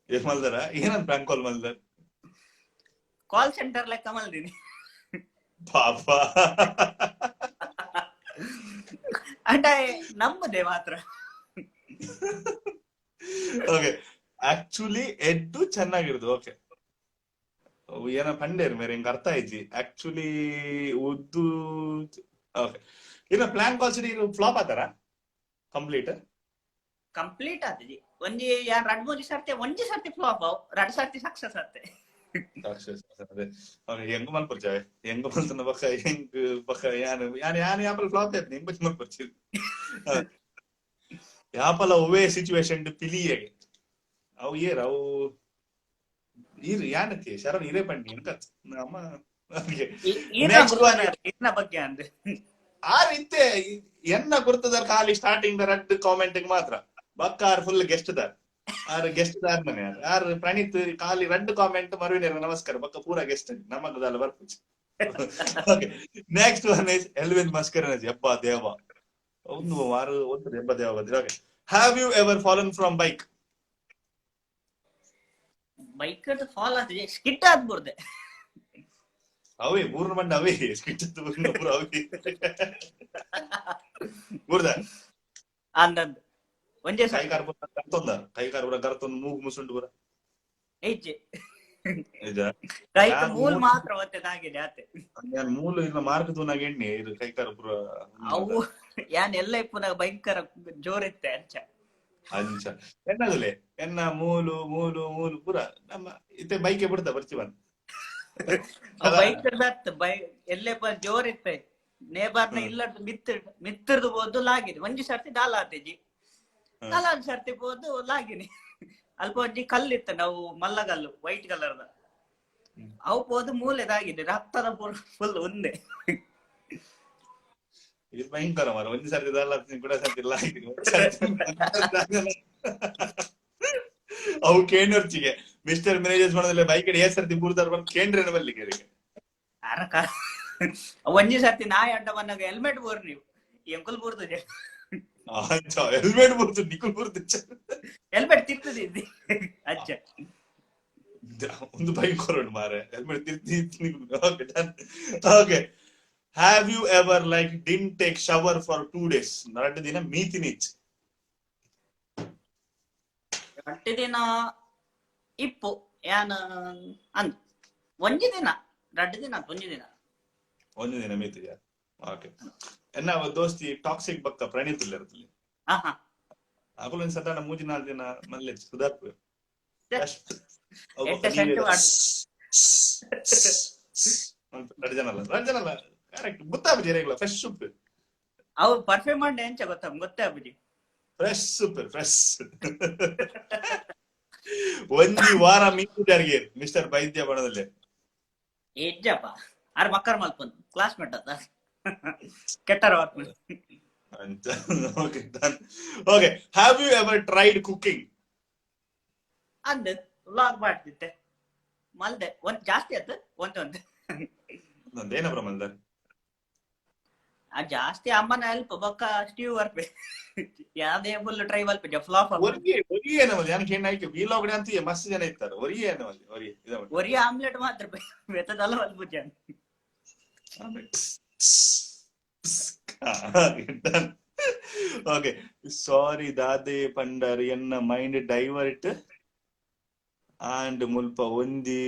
Yes maldara. Enan prank call maldar? Call center like maldini. Papa. అంటే నమ్మదే మాత్రం. Okay. Actually, ಎದ್ದು ಚೆನ್ನಾಗಿರೋದು. Okay. ಏನ ಪಂಡೇರು ಮೇರೆ ಹಿಂಗ ಅರ್ಥ ಐತಿ. Actually, ಉದ್ದು. Okay. ಇನ್ನ ಪ್ಲಾನ್ ಕಾಲ್ಸ್ ಫ್ಲಾಪ್ ಆತಾರ? ಕಂಪ್ಲೀಟ್? ಕಂಪ್ಲೀಟ್ ಆತದಿ. ಒಂಜಿ ಯಾನ್ 2-3 ಸರ್ತಿ ಒಂಜಿ ಸರ್ತಿ ಫ್ಲಾಪ್ ಆವ್, 2 ಸರ್ತಿ ಸಕ್ಸಸ್ ಆತೆ. ಅದೇ ಹೆಂಗ ಮಲ್ಪರ್ಚಾವೆ ಹೆಂಗ ಮಲ್ತನ ಬಕ್ಕ ಹೆಂಗ್ ಬಕ್ಕ ಯಾನ್ ಯಾಪಲ್ ಫ್ಲಾಪ್ ಆಯ್ತು ಹೆಂಗ್ ಬಚ್ ಮಲ್ಪರ್ಚಿ ಯಾಪಲ ಒವೇ ಸಿಚುವೇಶನ್ ಪಿಲಿಯಗೆ ಅವು ಏರ್ ಅವು ಇರ್ ಯಾನಕ್ಕೆ ಶರಣ್ ಇರೇ ಪಂಡಿ ಎಂಕ ನಮ್ಮ ಇನ್ನ ಬಗ್ಗೆ ಅಂದ್ರೆ ಆರ್ ಇತ್ತೆ ಎನ್ನ ಗುರ್ತದಾರ್ ಖಾಲಿ ಸ್ಟಾರ್ಟಿಂಗ್ ದ 2 ಕಾಮೆಂಟ್ ಮಾತ್ರ ಬಕ್ಕ ಆರ್ ಫುಲ್ ಗೆಸ್ಟ್ ದಾರ್ ಆರ್ ಗೆಸ್ಟ್ ದಾರ್ ಮನೆ ಆರ್ ಪ್ರಣೀತ್ ಖಾಲಿ 2 ಕಾಮೆಂಟ್ ಮರುವಿನ ನಮಸ್ಕಾರ ಬಕ್ಕ ಪೂರಾ ಗೆಸ್ಟ್ ನಮ್ಮದಲ್ಲ ಬರ್ಪುಚ್. Okay next one is Elvin ಮಸ್ಕರನಜಿ ಅಬ್ಬಾ ದೇವ ಒಂದು ವಾರ ಒಂದು ಎಬ್ಬ ದೇವ ಬಂದ್ರೆ. Okay have you ever fallen from bike? Bike ಅದು ಫಾಲ್ ಆದ್ರೆ ಸ್ಕಿಟ್ ಆಗ್ಬಿಡ್ದೆ. ಅವೇ ಮೂರ್ನ ಮಂಡ ಅವೇ ಸ್ಕಿಟ್ ಪೂರ ಅವೇ ಬುರ್ದ ಅಂದಂದು ಒಂದೇ ಕೈಕಾರ್ ಪೂರ ಕರ್ತೊಂದ ಕೈಕಾರ್ ಪೂರ ಕರ್ತೊಂದು ಮೂಗು ಮುಸುಂಡು ಪೂರ ಐಜೆ ಕೈಕ ಮೂಲ ಮಾತ್ರ ಒತ್ತೆ ನಾಗಿದೆ ಆತೆ ಯಾನ್ ಮೂಲ ಇಲ್ಲ ಮಾರ್ಕ್ ತೂನಾಗ ಎಣ್ಣೆ ಇದು ಕೈಕಾರ್ ಪೂರ ಅವು ಯಾನ್ ಎಲ್ಲ ಪುನಃ ಭಯಂಕರ ಜೋರಿತ್ತೆ ಅಂಚ ಅಂಚ ಎನ್ನದಲೆ ಎನ್ನ ಮೂಲು ಮೂಲು ಮೂಲು ಪೂರ ನಮ್ಮ ಇತ್ತೆ ಬೈಕ್ ಬಿಡ್ತಾ ಬರ್ತೀವನ್ ಬೈಕ್ ಎಲ್ಲೇ ಜೋರಿತ್ತೆ ನೇಬಾರ್ನ ಇಲ್ಲ ಮಿತ್ತರ್ದು ಬೋದು ಲಾಗಿದೆ ಒಂಜಿ ಸರ್ತಿ ದಾಲ ಆತೇಜಿ ದಾಲಾದ ಸರ್ತಿ ಬೋದು ಲಾಗಿನಿ ಅಲ್ಪ ಒಂಜಿ ಕಲ್ಲಿತ್ತ ನಾವು ಮಲ್ಲಗಲ್ಲು ವೈಟ್ ಕಲರ್ದ ಅವು ಬೋದು ಮೂಲೆದಾಗಿದೆ ರಕ್ತದ ಫುಲ್ ಒಂದೇ. ಇದು ಭಯಂಕರ ಮಾರ ಒಂದ್ ಸರ್ತಿ ದಾಲ ಕೂಡ ಸರ್ತಿ ಲಾಗಿದೆ ಅವು ಕೇಂದ್ರಚಿಗೆ ಮಿಸ್ಟರ್ ಮ್ಯಾನೇಜರ್ಸ್ ಮಾಡೋದಿಲ್ಲ ಬೈಕ್ ಏ ಸರ್ತಿ ಬೂರ್ದಾರ ಬಂದು ಕೇಂದ್ರ ಬಲ್ಲಿಗೆ ಅರಕ ಒಂಜಿ ಸರ್ತಿ ನಾಯಿ ಅಡ್ಡ ಬಂದಾಗ ಹೆಲ್ಮೆಟ್ ಬೋರ್ ನೀವು ಎಂಕುಲ್ ಬೂರ್ದು ಹೆಲ್ಮೆಟ್ ಬೂರ್ದು ನಿಕುಲ್ ಬೂರ್ದು ಹೆಲ್ಮೆಟ್ ತಿರ್ತದಿದ್ದಿ ಅಚ್ಚ ಒಂದು ಭಯಂಕರ ಮಾರೆ ಹೆಲ್ಮೆಟ್ ತಿರ್ತಿ. Okay have you ever like didn't take shower for 2 days? 2 ದಿನ ಮೀತಿನಿಚ್ 2 ದಿನ ಇಪ್ಪು ಯಾನ ಅಂದ್ ಒಂಜಿ ದಿನ 2 ದಿನ ಒಂದು ದಿನ ಮೀತಿದ್ಯಾ? ಓಕೆ ಎನ್ನ ದೋಸ್ತಿ ಟಾಕ್ಸಿಕ್ ಬಕ್ಕ ಪ್ರಣೀತ್ ಇಲ್ಲ ಇರ್ತಲಿ ಅಕುಲ್ ಒಂದು ಸದಾನ 3-4 ದಿನ ಮಲ್ಲೆ ಸುಧಾರ್ಪು ರಡ್ಜನಲ್ಲ ಕರೆಕ್ಟ್ ಗೊತ್ತಾಗ್ಬಿಡಿ ರೇಗ್ಲ ಫ್ರೆಶ್ ಸೂಪ್ ಅವು ಪರ್ಫ್ಯೂಮ್ ಮಾಡಿ ಎಂಚ ಗೊತ್ತಾಗ್ಬಿಡಿ ಫ್ರೆಶ್ ಸೂಪರ್ ಫ್ರೆಶ್ ಒಂಜಿ ವಾರ ಮೀಟಿದಾರ್ಗೆ ಮಿಸ್ಟರ್ ವೈದ್ಯ ಬಣದಲ್ಲಿ ಏಜ್ಜಪ್ಪ ಆರ್ ಮಕ್ಕರ್ ಮಲ್ಪನ್ ಕ್ಲಾಸ್ಮೇಟ್ ಅದ ಕೆಟ್ಟರ ಅಂತ. Okay done. Okay have you ever tried cooking? ಅಂದ್ ವ್ಲಾಗ್ ಮಾಡ್ತಿದ್ದೆ ಮಲ್ದೆ ಒಂದ್ ಜಾಸ್ತಿ ಆಯ್ತು ಒಂದೊಂದು ನಂದೇನ ಬ್ರಹ್ಮಂದ ಜಾಸ್ತಿ ಅಮ್ಮನ ಹೆಲ್ಪ್ ಬೊಕ್ಕ ಸ್ಟೀವ್ ವರ್ಪೆ ಯಾವ್ದೇ ಫುಲ್ ಟ್ರೈ ಮಲ್ಪೆ ಫ್ಲಾಪ್ ವೀಲಾಗ್ ಅಂತ ಮಸ್ತ್ ಜನ ಇರ್ತಾರೆ ಒರಿ ಆಮ್ಲೆಟ್ ಮಾತ್ರ ಬೆತ್ತದಲ್ಲ ಮಲ್ಪುಜ. ಓಕೆ ಸಾರಿ ದಾದೆ ಪಂಡರ್ ಎನ್ನ ಮೈಂಡ್ ಡೈವರ್ಟ್ ಅಂಡ್ ಮುಲ್ಪ ಒಂದಿ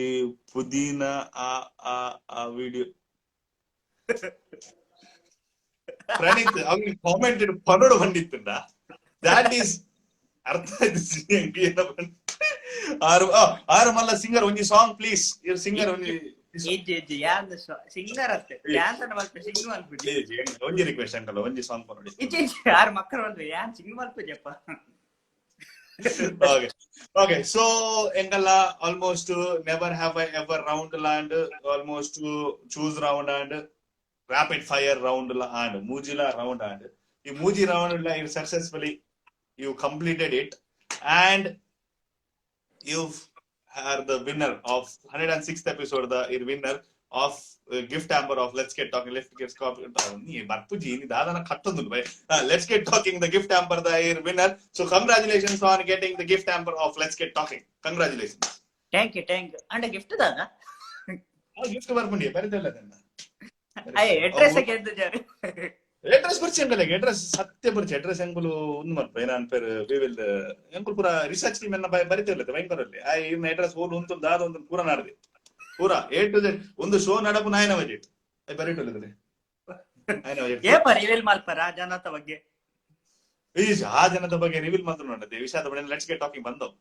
ಪುದೀನ ಆ ವಿಡಿಯೋ ಪ್ರಣೀತ್ ಅವ್ನಿಗೆ ಕಾಮೆಂಟ್ ಪನ್ನೋಡು ಬಂದಿತ್ತಂಡ ದಾಟ್ ಈಸ್ ಅರ್ಥ ಆರು ಮಲ್ಲ ಸಿಂಗರ್ ಒಂಜಿ ಸಾಂಗ್ ಪ್ಲೀಸ್ ಇವ್ರ ಸಿಂಗರ್ ಒಂಜಿ ಸಿಂಗರ್ ಅಷ್ಟೇ ಡ್ಯಾನ್ಸ್ ಮಲ್ಪೆ ಸಿಂಗ್ ಮಲ್ಪುಜಿ ಒಂಜಿ ರಿಕ್ವೆಸ್ಟ್ ಅಂಕಲ್ ಒಂಜಿ ಸಾಂಗ್ ಪನ್ನೋಡಿ ಯಾರು ಮಕ್ಕಳು ಮಲ್ಪೆ ಯಾನ್ Singh ಮಲ್ಪುಜಪ್ಪ. Okay, so engalla almost never have I ever round land, almost choose round and rapid fire round and Mujila round and you Muji round you successfully you completed it and you are the winner of 106th episode. The winner of gift hamper of Let's Get Talking. Let's get talking. Barpuji, dadana kattondundu bhai. Let's Get Talking, the gift hamper, the winner. So congratulations on getting the gift hamper of Let's Get Talking. Congratulations. Thank you ಅಂಡ gift ದಾದ gift ಬರ್ಪುಂಡಿ ಬರಿದಲ್ಲ ಅದನ್ನ. Address ಎಂತ ಜಾರಿ address ಪರಿಚಯ uncle address ಸತ್ಯ ಪರಿಚಯ ಅಡ್ರೆಸ್ ಎಂಕುಲು ಒಂದು ಮಲ್ಪ ನಾನು ಪೇರು ವಿ ವಿಲ್ ಎಂಕುಲು ಪೂರ ರಿಸರ್ಚ್ ಟೀಮ್ ಎನ್ನ ಬರಿತಿರ್ಲತ್ತೆ ಭಯಂಕರಲ್ಲಿ ಆ ಇನ್ನ ಅಡ್ರೆಸ್ ಓಲ್ ಒಂದು ದಾದ ಒಂದು ಪೂರ ನಾಡ್ದೆ ಪೂರ A to Z ಒಂದು ಶೋ ನಡಪು ನಾಯನ ಬಜೆಟ್ ಬರೀಟಲ್ಲದೆ ರಿವೀಲ್ ಮಲ್ಪರ ಜನತ ಬಗ್ಗೆ ಆ ಜನದ ಬಗ್ಗೆ ರಿವೀಲ್ ಮಾತ್ರ ನೋಡದೆ ವಿಷಯದ ಬಗ್ಗೆ ಲೆಟ್ಸ್ ಗೆಟ್ ಟಾಕಿಂಗ್ ಬಂದವು.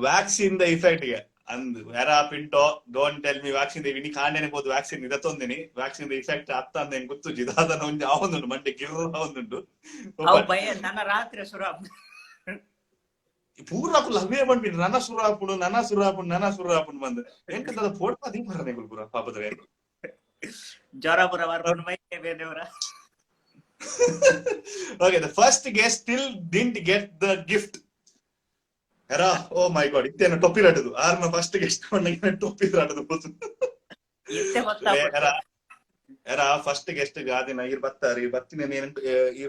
ವ್ಯಾಕ್ಸಿನ್ ದ ಇಫೆಕ್ಟ್ ಗೆ ಅಂದ್ vera Pinto don't tell me vaccine ಇನಿ ಕಾಂಡೇನೆ ಬೋದು ವ್ಯಾಕ್ಸಿನ್ ಇದತ್ತೊಂದಿನಿ ವ್ಯಾಕ್ಸಿನ್ ಇಫೆಕ್ಟ್ ಅತ್ತ ಅಂದ ಗೊತ್ತು ಜಿದಾದನ ಒಂದು ಯಾವೊಂದುಂಟು ಮಂಡೆ ಗಿರ್ರ ಒಂದುಂಟು ನನ್ನ ರಾತ್ರಿ ಸುರ ಪೂರಾಕು ಲವ್ವೇ ಬಂದ್ಬಿಟ್ಟು ನನ್ನ ಸುರಾಪುಣ್ ಬಂದು ಎಂಕದ ಫೋಟೋ ಅದಿ ಬರನೆ ಪೂರ ಪಾಪದ ಜ್ವರ ಪುರ ಬರ್ಕೊಂಡು ಮೈಕೆ ಬೇರೆಯವರ. Okay, the first guest still didn't get the gift. Hera, oh my god, ittena topi radadu. Arna first guest konnaga topi radadu bosu. ಇತ್ತೆ ಗೊತ್ತಾಗ್ಬಿಟ್ಟು Hera first guest ಗಾದಿನ ಇರ್ ಬರ್ತಾರೆ ಬರ್ತೀನಿ ನೀನು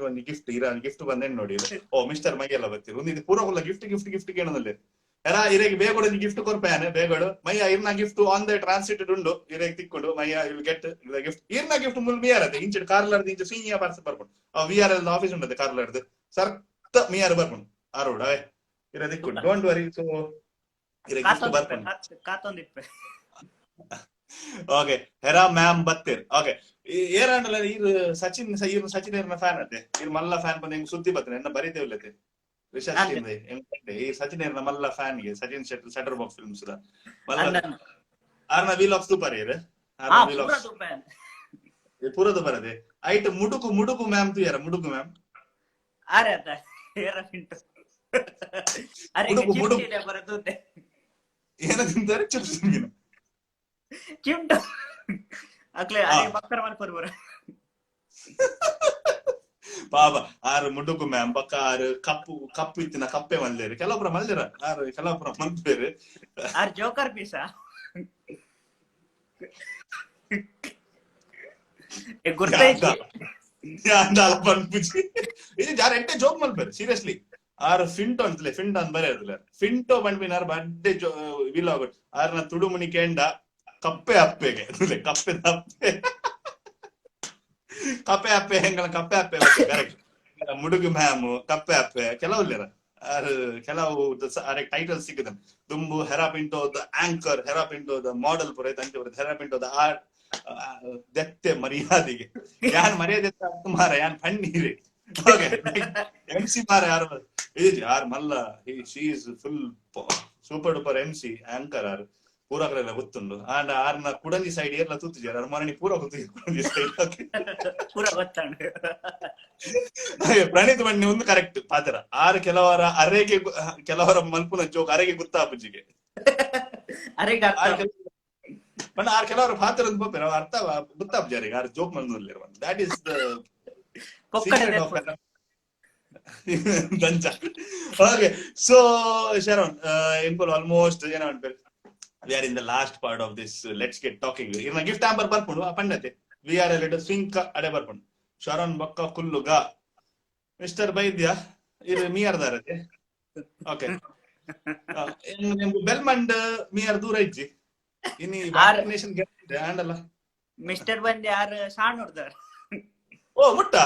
ಒಂದು ಗಿಫ್ಟ್ ಬಂದೇನ್ ನೋಡಿ. ಓ ಮಿಸ್ಟರ್ ಮೈಯೆಲ್ಲ ಬರ್ತೀರಿ ಒಂದು ಇದು ಪೂರ ಹುಲ್ಲ ಗಿಫ್ಟ್ ಕೇಳೋದಲ್ಲಿ Hera ಇರೆಗೆ ಬೇಗೋಡ ಗಿಫ್ಟ್ ಕೊರ್ಪಾನೆ ಬೇಗೋಡು ಮೈಯ ಇರ್ನ ಗಿಫ್ಟ್ ಆನ್ ದ ಟ್ರಾನ್ಸಿಟೆಡ್ ಉಂಡು ಇರೆಗೆ ತಿಕ್ಕೊಂಡು ಮೈಯ ವಿಲ್ ಗೆಟ್ ದ ಗಿಫ್ಟ್ ಇರ್ನ ಗಿಫ್ಟ್ ಮುಲ್ ಮಿಯಾರದೆ ಇಂಚೆ ಕಾರ್ಲರ್ದು ಇಂಚೆ ಸೀನಿಯ ಪಾರ್ಸಲ್ ಬರ್ಕೊಂಡು VRL ಆಫೀಸ್ ಉಂಟದೆ ಕಾರ್ಲರ್ದು ಸರ್ತ ಮಿಯಾರ ಬರ್ಕೊಂಡು ಆರೋಡ್ ಅವೇ ಇರ ತಿಕ್ಕೊಂಡು ಡೋಂಟ್ ವರಿ. ಸೊ ಇರೆಗೆ ಗಿಫ್ಟ್ ಬರ್ಕೊಂಡು ಕಾತೊಂದಿಪ್ಪೆ. ಓಕೆ ಹೆರಾ ಮ್ಯಾಮ್ ಬತ್ತೇರ್. ಓಕೆ ಏರಂಡಲ್ಲ ಇರು ಸಚಿನ್ ಇರ್ನ ಫ್ಯಾನ್ ಅತ್ತೆ ಇರ್ ಮಲ್ಲ ಫ್ಯಾನ್ ಬಂದ ಹೆಂಗ್ ಸುದ್ದಿ ಬರ್ತೇನೆ ಎನ್ನ ಬರೀತೇವಿಲ್ಲತೆ ರಿಸರ್ಚ್ ಹೆಂಗ್ ಈ ಸಚಿನ್ ಇರ್ನ ಮಲ್ಲ ಫ್ಯಾನ್ ಗೆ ಸಚಿನ್ ಸೆಟರ್ ಬಾಕ್ಸ್ ಫಿಲ್ಮ್ಸ್ ಮಲ್ಲ ಆರ್ನ ವೀಲ್ ಆಫ್ ಸೂಪರ್ ಇರ್ ಪೂರದು ಬರದೆ ಐಟ್ ಮುಡುಕು ಮ್ಯಾಮ್ ತು ಯಾರ ಮುಡುಕು ಮ್ಯಾಮ್ ಅರೆ ಅದ ಏರ ಪಿಂಟು ಅರೆ ಚಿಪ್ಸ್ ಬರದುಂಟೆ ಏನ ತಿಂತಾರೆ ಚಿಪ್ಸ್ ತಿಂಗಿನ ಚಿಮ್ಟ ಅಕ್ಲೆ ಅರೆ ಬಕ್ಕರ ಮಲ್ಪರ್ ಬರ ಪಾಪ ಆರು ಮುಡುಕು ಮ್ಯಾಮ್ ಬಕ್ಕ ಆರು ಕಪ್ಪು ಇತ್ತಿನ ಕಪ್ಪೆ ಮಲ್ದೇರು ಕೆಲವೊಬ್ರ ಮಲ್ದಿರ ಆರು ಕೆಲವೊಬ್ರ ಮಲ್ಪೇರು ಆರ್ ಜೋಕರ್ ಪೀಸಾ ಗುರ್ತೈತಿ ಇದು ಜಾರ ಎಂಟೆ ಜೋಕ್ ಮಲ್ಪೇರು ಸೀರಿಯಸ್ಲಿ ಆರು ಫಿಂಟೋ ಅಂತಲೇ ಫಿಂಟ್ ಅಂತ ಬರೆಯೋದಿಲ್ಲ ಫಿಂಟೋ ಬಂದ್ಬಿನಾರು ಬಡ್ಡೆ ವಿಲ್ ಆಗೋದು ಆರ್ನ ತುಡುಮುನಿ ಕೇಂಡ ಕಪ್ಪೆ ಅಪ್ಪೆಗೆ ಕಪ್ಪೆ ಅಪ್ಪೆ ಹೆಂಗಳ ಕಪ್ಪೆ ಅಪ್ಪೆ ಕರೆಕ್ಟ್ ಮುಡುಗು ಮ್ಯಾಮ್ ಕಪ್ಪೆ ಅಪ್ಪೆ ಕೆಲವುಲ್ಲೇರ ಕೆಲವು ಟೈಟಲ್ ಸಿಕ್ಕದ ದುಂಬು ಹೆರಾ ಪಿಂಟೋ ದ ಆಂಕರ್ ಹೆರಾ ಪಿಂಟೋ ದ ಮಾಡೆಲ್ ಪುರ ಹೆರಾ ಪಿಂಟೋ ದ ಆರ್ಟ್ ದೆತ್ತೆ ಮರ್ಯಾದೆಗೆ ಯಾನ್ ಮರ್ಯಾದೆ ಮಾರ ಯಾನ್ ಪಣ್ಣೀರಿ MC ಮಾರ ಯಾರು ಮಲ್ಲ she is full super duper MC anchor ಆರು ಪೂರಗಳೆಲ್ಲ ಗೊತ್ತುಂಡು ಆಂಡ ಆರ್ನ ಕುಡಂಜಿ ಸೈಡ್ ಏರ್ಲ ತೂತಿಜಾರ ಅವ್ರ ಮರಣಿ ಪೂರ ಗೊತ್ತಿದೆ ಕುಡಂಜಿ ಸೈಡ್ ಪೂರ ಗೊತ್ತಾಂಡು ಪ್ರಣೀತ್ ಬಣ್ಣಿ ಒಂದು ಕರೆಕ್ಟ್ ಪಾತ್ರ ಆರು ಕೆಲವರ ಮಲ್ಪುನ ಜೋಕ್ ಅರೆಗೆ ಗೊತ್ತಾಪುಜಿಗೆ ಬಣ್ಣ ಆರು ಕೆಲವರ ಪಾತ್ರ ಒಂದು ಬೋಪೇರ ಅರ್ಥ ಗೊತ್ತಾಪುಜಾರಿಗೆ ಆರು ಜೋಕ್ ಮಂದಿರುವ ದಟ್ ಈಸ್ ದ ದಂಚ. ಓಕೆ ಸೊ ಶರಣ್ ಇಂಪಲ್ ಆಲ್ಮೋಸ್ಟ್ ಏನೋ ಅನ್ಬೇಕು we are in the last part of this let's get talking irna gift hamper barpundu apandate we are a little swing ade barpundu sharon bakka kulluga mr baidya ir miyar darate okay nemgu belmond miyar dura ijji ini vaccination get handala mr bande yaar saanurdar oh mutta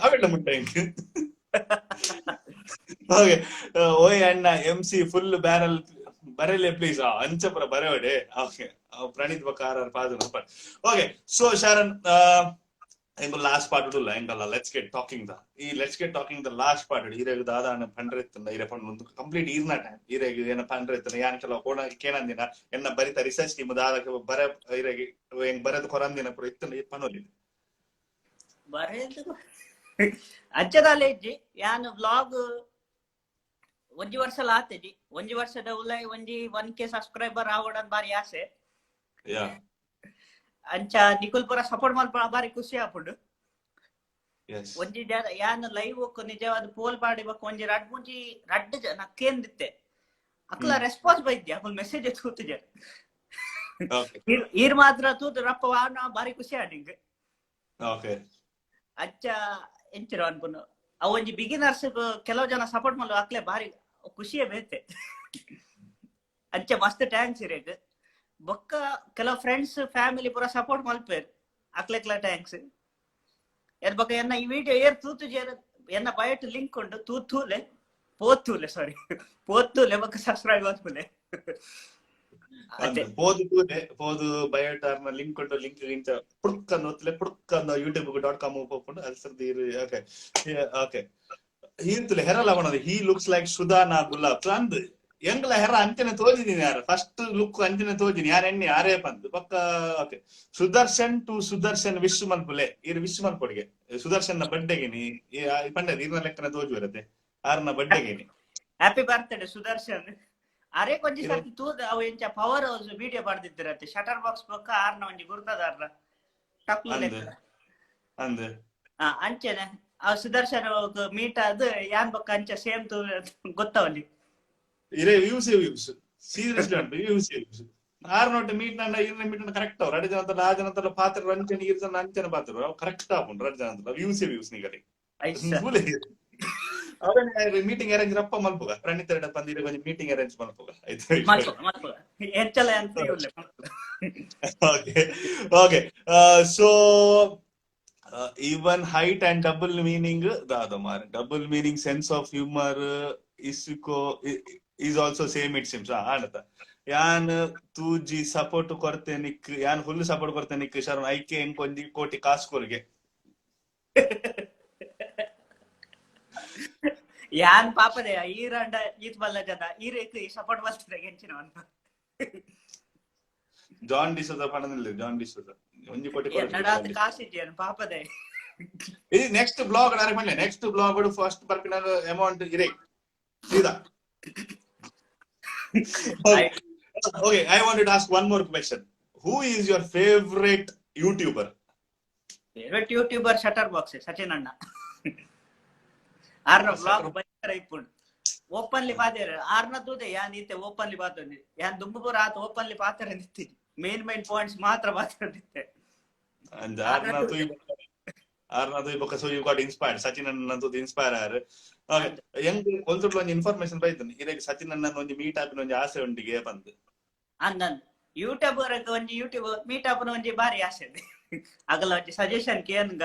avella mutta inge okay oy anna MC full barrel ಬರಲೇ please ಅಂಚಪುರ ಬರವಡೆ okay Praneeth ಬಕಾರ ಪಾದ okay so Sharan ಎಂಗು last part ಉಲ್ಲ ಎಂಗಲ್ಲ let's get talking ಈ let's get talking the last part ಇರೆಗ್ ದಾದಾನ ಪಂಡ್ರೆತ್ತನ ಇರೆ ಪಂಡ್ ಒಂದು ಕಂಪ್ಲೀಟ್ ಈರ್ನ ಟೈಮ್ ಇರೆಗ್ ಏನ ಪಂಡ್ರೆತ್ತನ ಯಾನ್ ಕೆಲವು ಕೋಣ ಕೇನಂದಿನ ಎನ್ನ ಬರಿತ ರಿಸರ್ಚ್ ಟೀಮ್ ದಾದಕ್ಕೆ ಬರ ಇರೆಗ್ ಎಂಗ್ ಬರೆದು ಕೊರಂದಿನ ಪುರ ಇತ್ತನ ಪನೋಲಿ ಬರೆದು ಅಜ್ಜದಾಲೆ ಇಜ್ಜಿ ಯಾನ್ ವ್ಲಾಗ್ ಒಂಜಿ ವರ್ಷ ಆತೇಜಿ ಒಂಜಿ ವರ್ಷದ ಉಲ್ಲೈ ಒಂಜಿ 1K ಸಬ್ಸ್ಕ್ರೈಬರ್ ಆವಡನ್ ಬಾರಿ ಆಸೆ ಅಂಚ ನಿಕುಲ್ ಪುರ ಸಪೋರ್ಟ್ ಮಲ್ಪ ಬಾರಿ ಖುಷಿ ಆಪುಂಡು Yes. ಒಂಜಿ ಜನ ಯಾನ್ ಲೈವ್ ಒಕ್ಕ ನಿಜವಾದ ಪೋಲ್ ಪಾಡಿ ಬಕ್ಕ ಒಂಜಿ ರಡ್ ಮುಂಜಿ ರಡ್ಡ್ ಜನ ಕೇಂದಿತ್ತೆ ಅಕ್ಲ ರೆಸ್ಪಾನ್ಸ್ ಬೈದ್ಯ ಅಕುಲ್ ಮೆಸೇಜ್ ತೂತು ಜನ Okay. ಈರ್ ಮಾತ್ರ ತೂತು ರಪ್ಪ ವಾನ ಬಾರಿ ಖುಷಿ ಆಡಿಂಗ್ Okay. ಅಚ್ಚ ಎಂಚಿರೋ ಅನ್ಪುನು ಅವ್ ಒಂಜಿ ಬಿಗಿನರ್ಸ್ ಕೆಲವು ಜನ ಸಪೋರ್ಟ್ ಮಲ್ಲು ಅಕ್ಲೆ ಬಾರಿ ಖುಷಿಯೇ ಬೇತೆ ಅಂಚ ಮಸ್ತ್ ಟ್ಯಾಂಕ್ಸ್ ಇರೇಗ್ ಬೊಕ್ಕ ಕೆಲವು ಫ್ರೆಂಡ್ಸ್ ಫ್ಯಾಮಿಲಿ ಪೂರ ಸಪೋರ್ಟ್ ಮಲ್ಪೇರ್ ಅಕ್ಲೆಕ್ಲ ಟ್ಯಾಂಕ್ಸ್ ಎದ್ ಬೊಕ್ಕ ಎನ್ನ ಈ ವಿಡಿಯೋ ಏರ್ ತೂತು ಜೇರ ಎನ್ನ ಬಯಟ್ ಲಿಂಕ್ ಉಂಡು ತೂತೂಲೆ ಪೋತೂಲೆ ಸಾರಿ ಪೋತೂಲೆ ಬೊಕ್ಕ ಸಬ್ಸ್ಕ್ರೈಬ್ ಆದ್ಮೇಲೆ ಪೋದು ಬಯೋಟಾರ್ನ ಲಿಂಕ್ ಉಂಟು ಲಿಂಕ್ ಇಂಚ ಪುಡ್ಕಂದು ಒತ್ತಲೆ ಪುಡ್ಕಂದು youtube.com ಹೋಗ್ಕೊಂಡು ಅಲ್ಸರ್ದಿ ಓಕೆ ಓಕೆ ಹೀಂತಲೆ ಹೆರಲ ಅವನದು ಹಿ ಲುಕ್ಸ್ ಲೈಕ್ ಸುಧಾನಾ ಗುಲಾಬ್ ಅಂದ್ ಎಂಗ್ಲ ಹೆರ ಅಂಚನೆ ತೋಜಿದೀನಿ ಯಾರು ಫಸ್ಟ್ ಲುಕ್ ಅಂಚನೆ ತೋಜಿನಿ ಯಾರ ಎಣ್ಣೆ ಯಾರೇ ಬಂದು ಪಕ್ಕ okay Sudarshan to Sudarshan wish ಮಲ್ಪುಲೆ ಇರ್ ವಿಶ್ ಮಲ್ಪೊಡಿಗೆ ಸುದರ್ಶನ್ ನ ಬಡ್ಡೆಗೆನಿ ಪಂಡ ಇರ್ನ ಲೆಕ್ಕನ ತೋಜು ಇರತ್ತೆ ಆರ್ನ ಬಡ್ಡೆಗೆನಿ ಹ್ಯಾಪಿ ಬರ್ತ್ಡೇ ಸುದರ್ಶನ್ ಅರೆ ಕೊಂಚ ಸರ್ತಿ ತೂದ ಅವು ಎಂಚ ಪವರ್ ಹೌಸ್ ವಿಡಿಯೋ ಮಾಡ್ದಿದ್ದಿರತ್ತೆ ಶಟರ್ ಬಾಕ್ಸ್ ಬೊಕ್ಕ ಆರ್ನ ಒಂಜಿ ಗುರ್ತದಾರ್ರ ಟಕ್ಲು ಲೆಕ್ಕ ಅಂದೆ ಅಂಚೆನೆ ಆ ಸುದರ್ಶನ್ ಮೀಟ್ ಅದು ಯಾನ್ ಬೊಕ್ಕ ಅಂಚ ಸೇಮ್ ತೂ ಗೊತ್ತವಲ್ಲಿ ಇರೇ ವ್ಯೂಸ್ ಸೀರಿಯಸ್ಲಿ ಉಂಟು ವ್ಯೂಸ್ ಆರ್ನೊಟ್ಟು ಮೀಟ್ ನಂಡ ಇರ್ನ ಮೀಟ್ ಕರೆಕ್ಟ್ ಅವ್ ರಡ್ ಜನತಲ್ಲ ಆ ಜನತಲ್ಲ ಪಾತ್ರ ರಂಚನೆ ಇರ್ಸನ ಅಂಚನೆ ಪಾತ್ರ ಅವ್ ಕರೆಕ್ಟ್ ಆಪುಂಡು ರಡ್ ಜನತಲ್ಲ ವ್ಯೂಸ್ ನಿಗರಿ ಮೀಟಿಂಗ್ ಅರೇಂಜ್ ರಪ್ಪ ಮಲ್ಪುಗ ಪ್ರಣೀತ್ ರೆಡ್ಡಿ ಬಂದಿರ ಕೊಂಚ ಮೀಟಿಂಗ್ ಅರೇಂಜ್ ಮಲ್ಪುಗ ಮಲ್ಪುಗ ಹೆಚ್ಚಲ ಅಂತ okay okay so even height and double meaning double meaning sense of humor is also same it seems anata yan tuji support korte nik yan full support korte nik sharon aike enkondi koti kaskolge ಯಾನ್ ಪಾಪದೆ ಈರಂಡ ಈತ್ ಬಲ್ಲ ಜನ ಈರೇಕ್ support ಬಲ್ತಿರ ಎಂಚಿನ ಅನ್ಪ John ಡಿಸೋದ ಪಣದಲ್ಲಿ John ಡಿಸೋದ ಒಂಜಿ ಕೋಟಿ ನಡಾತ್ ಕಾಸಿಜ್ಜೇನು ಪಾಪದೆ ಇದು ನೆಕ್ಸ್ಟ್ ಬ್ಲಾಗ್ ಡೈರೆಕ್ಟ್ ಮಾಡ್ಲೆ ನೆಕ್ಸ್ಟ್ ಬ್ಲಾಗ್ ಫಸ್ಟ್ ಬರ್ಪಿನ ಅಮೌಂಟ್ ಇರೇ ಸೀದಾ okay I wanted to ask one more question. Who is your favorite YouTuber? favorite YouTuber shutter box Sachin ಅಣ್ಣ ಆರ್ನ ಬ್ಲಾಗ್ ಭಯಂಕರ ಇಪ್ಪುಂಡು ಓಪನ್ಲಿ ಪಾದೇರ ಆರ್ನ ತೂದೆ ಯಾನ್ ಈತೆ ಓಪನ್ಲಿ ಪಾತೊಂದಿ ಯಾನ್ ದುಂಬುಪುರ ಆತ ಓಪನ್ಲಿ ಪಾತ್ರ ನಿಂತಿ ಮೇನ್ ಪಾಯಿಂಟ್ಸ್ ಮಾತ್ರ ಪಾತ್ರ ನಿಂತೆ and arna tu boka so you got inspired sachin anna tu inspire are okay young konsultlo onji information paitani irege sachin anna onji meet up onji aase undige bandu annan youtuber ಗೆ ಒಂಜಿ YouTube meet up ಒಂಜಿ ಬಾರಿ ಆಸೆ ಅಗಲ ಒಂಜಿ suggestion ಕೇನ್ಗ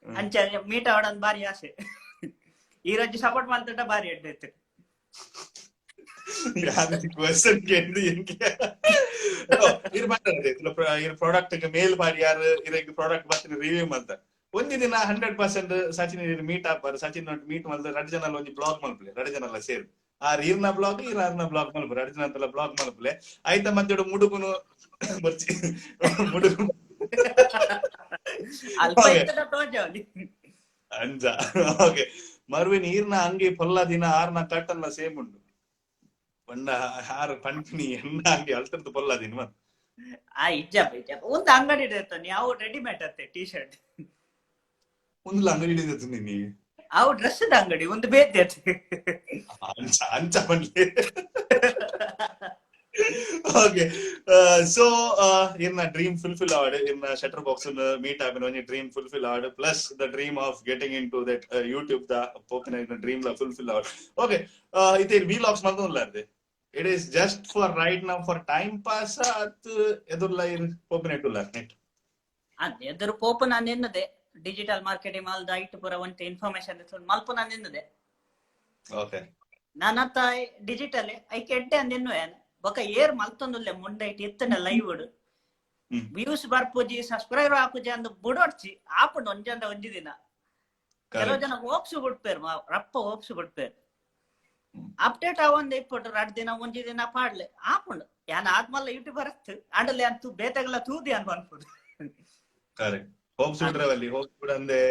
ಅಂಚ meet ಆವಡನ್ ಬಾರಿ ಆಸೆ ಈ ರೊಂಜಿ ಸಪೋರ್ಟ್ ಮಾಡ್ತಟ ಬಾರಿ ಎಡ್ಡೆತ್ತು ಕ್ವೆಶ್ಚನ್ ಕೇಂದು ಎಂಕೆ ಇರ್ ಮಾತಾಡದೆ ಇರ್ ಪ್ರಾಡಕ್ಟ್ ಗೆ ಮೇಲ್ ಮಾಡಿ ಯಾರು ಇರಗೆ ಪ್ರಾಡಕ್ಟ್ ಬರ್ತೀನಿ ರಿವ್ಯೂ ಮಾಡ್ತ ಒಂದಿ ದಿನ 100% ಸಚಿನ್ ಮೀಟ್ ಆಪ್ ಸಚಿನ್ ಮೀಟ್ ಮಾಡ್ದ ರಡ್ ಜನ ಒಂಜಿ ಬ್ಲಾಗ್ ಮಲ್ಪಲೆ ರಡ್ ಜನ ಎಲ್ಲ ಸೇರಿ ಆ ಈರ್ನ ಬ್ಲಾಗ್ ಇರ್ನ ಬ್ಲಾಗ್ ಮಲ್ಪಲೆ ರಡ್ ಜನ ಅಂತೆಲ್ಲ ಬ್ಲಾಗ್ ಮಲ್ಪಲೆ ಆಯ್ತ ಮತ್ತೆ ಮುಡುಗುನು ಬರ್ಚಿ ಮುಡುಗು ಅಲ್ಪ ಇತ್ತದ ತೋಜಾವಲಿ ಅಂಜ ಓಕೆ ಮರ್ವಿನ್ ಈರ್ನ ಅಂಗಿ ಪೊಲ್ಲ ದಿನ ಆರ್ನ ಕಟ್ಟನ್ನ ಸೇಮ್ ಉಂಡು ಪಂಡ ಹಾರ ಪಂಪಿನಿ ಎನ್ನ ಅಂಗಿ ಅಲ್ತರ್ದು ಪೊಲ್ಲ ದಿನ ಮತ್ ಆ ಇಜ್ಜಪ್ಪ ಒಂದು ಅಂಗಡಿ ಇರ್ತಾನೆ ಯಾವ ರೆಡಿಮೇಡ್ ಅತ್ತೆ ಟಿ ಶರ್ಟ್ ಒಂದು ಅಂಗಡಿ ಹಿಡಿದತ್ತು ನೀ ಅವು ಡ್ರೆಸ್ದ ಅಂಗಡಿ ಒಂದು ಬೇತೆ ಅಂಚ ಅಂಚ ಪಂಡ್ಲೆ okay so in a dream fulfill award in shutter box meet up when your dream fulfill award plus the dream of getting into that YouTube the open in a dream la fulfill award okay ite vlogs mandonilla irde it is just for right now for time pass at edulla open itulla net ಅದೇ ಎದುರು pope ನಾನು ಎನ್ನದೆ digital marketing ಮಾಲ್ದ ಐಟ್ ಪೂರ ಒಂಟೆ information ಮಲ್ಪ ನಾನು ಎನ್ನದೆ okay ನಾನತ್ತ digital ಐಕೆ ಎಡ್ಡೆ ಅಂದೆನ್ನು ಏನ್ ಬೊಕ ಏರ್ ಮಲ್ತೊಂದುಲ್ಲೆ ಮುಂಡೆ ಇಟ್ಟು ಎತ್ತನ ಲೈವ್ ವ್ಯೂಸ್ ಬರ್ಪುಜಿ ಸಬ್ಸ್ಕ್ರೈಬರ್ ಹಾಕುಜಿ ಅಂದ್ ಬುಡೋಡ್ಚಿ ಆಪುಂಡು ಒಂಜಂಡ ಒಂಜಿ ದಿನ ಕೆಲವು ಜನ ಹೋಪ್ಸು ಬಿಡ್ಪೇರು ರಪ್ಪ ಹೋಪ್ಸು ಬಿಡ್ಪೇರು ಅಪ್ಡೇಟ್ ಆವಂದ ಇಪ್ಪಟ್ಟು ರಡ್ ದಿನ ಒಂಜಿ ದಿನ ಪಾಡ್ಲೆ ಆಪುಂಡು ಯಾನ್ ಆದ್ಮಲ್ಲ ಯೂಟ್ಯೂಬರ್ ಅತ್ತು ಅಂಡಲೆ ಅಂತೂ ಬೇತೆಗಲ ತೂದಿ ಅನ್ಬ ಅನ್ಪುಡು ಕರೆಕ್ಟ್ ಹೋಪ್ಸ್ ಬಿಡ್ರವಲ್ಲಿ ಹೋಪ್ಸ್ ಬಿಡಂದೆ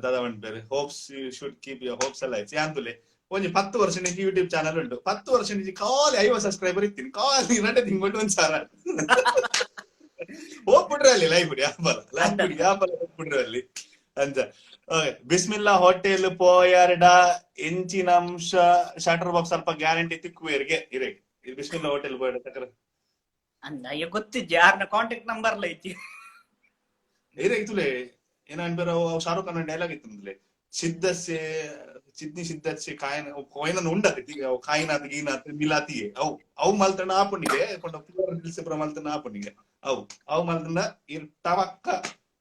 ದಾದ ಪೇರು hopes you should keep your hopes alive ಯಾಂತುಲೆ ಒಂಜಿ 10 ವರ್ಷ ನಿಂಗೆ ಯೂಟ್ಯೂಬ್ ಚಾನಲ್ ಉಂಟು 10 ವರ್ಷ ನಿಂಗೆ ಕಾಲಿ 50 ಸಬ್ಸ್ಕ್ರೈಬರ್ ಇತ್ತೀನಿ ಕಾಲಿ ನಡೆ ತಿಂಗಳು ಒಂದ್ ಸಾರ ಹೋಗ್ಬಿಡ್ರಿ ಅಲ್ಲಿ ಲೈವ್ ಬಿಡಿ ಯಾಪಲ ಹೋಗ್ಬಿಡ್ರಿ ಅಲ್ಲಿ ಅಂಚ ಬಿಸ್ಮಿಲ್ಲಾ ಹೋಟೆಲ್ ಪೋಯರ್ಡ ಎಂಚಿನಂಶ ಶಟರ್ ಬಾಕ್ಸ್ ಸ್ವಲ್ಪ ಗ್ಯಾರಂಟಿ ತಿಕ್ಕುವೇರಿಗೆ ಇರೇ ಬಿಸ್ಮಿಲ್ಲಾ ಹೋಟೆಲ್ ಪೋಯಡ ತಕರ ಅಂದ ಗೊತ್ತಿಜ್ಜಿ ಯಾರನ್ನ ಕಾಂಟ್ಯಾಕ್ಟ್ ನಂಬರ್ ಐತಿ ಇರೇ ಇತುಲೆ ಏನ ಅನ್ಬೇರ ಶಾರುಖ್ ಖಾನ್ ಡೈಲಾಗ್ ಇತ್ತಂದ್ಲೆ ಸಿದ್ಧಸೆ ಸಿದ್ನಿ ಸಿದ್ಧಸೆ ಕಾಯನ ಕೊಯ್ನ ಉಂಡತೆ ಕಾಯಿನಾತ್ ಗೀನಾತ್ ಮಿಲಾತಿಯೇ ಅವು ಮಲ್ತನ ಆಪುನಿಗೆ ಕೊಂಡ ಪುರ ಮಲ್ತನ ಆಪುನಿಗೆ ಅವು ಮಲ್ತನ ಇರ್ ಟವಕ್ಕ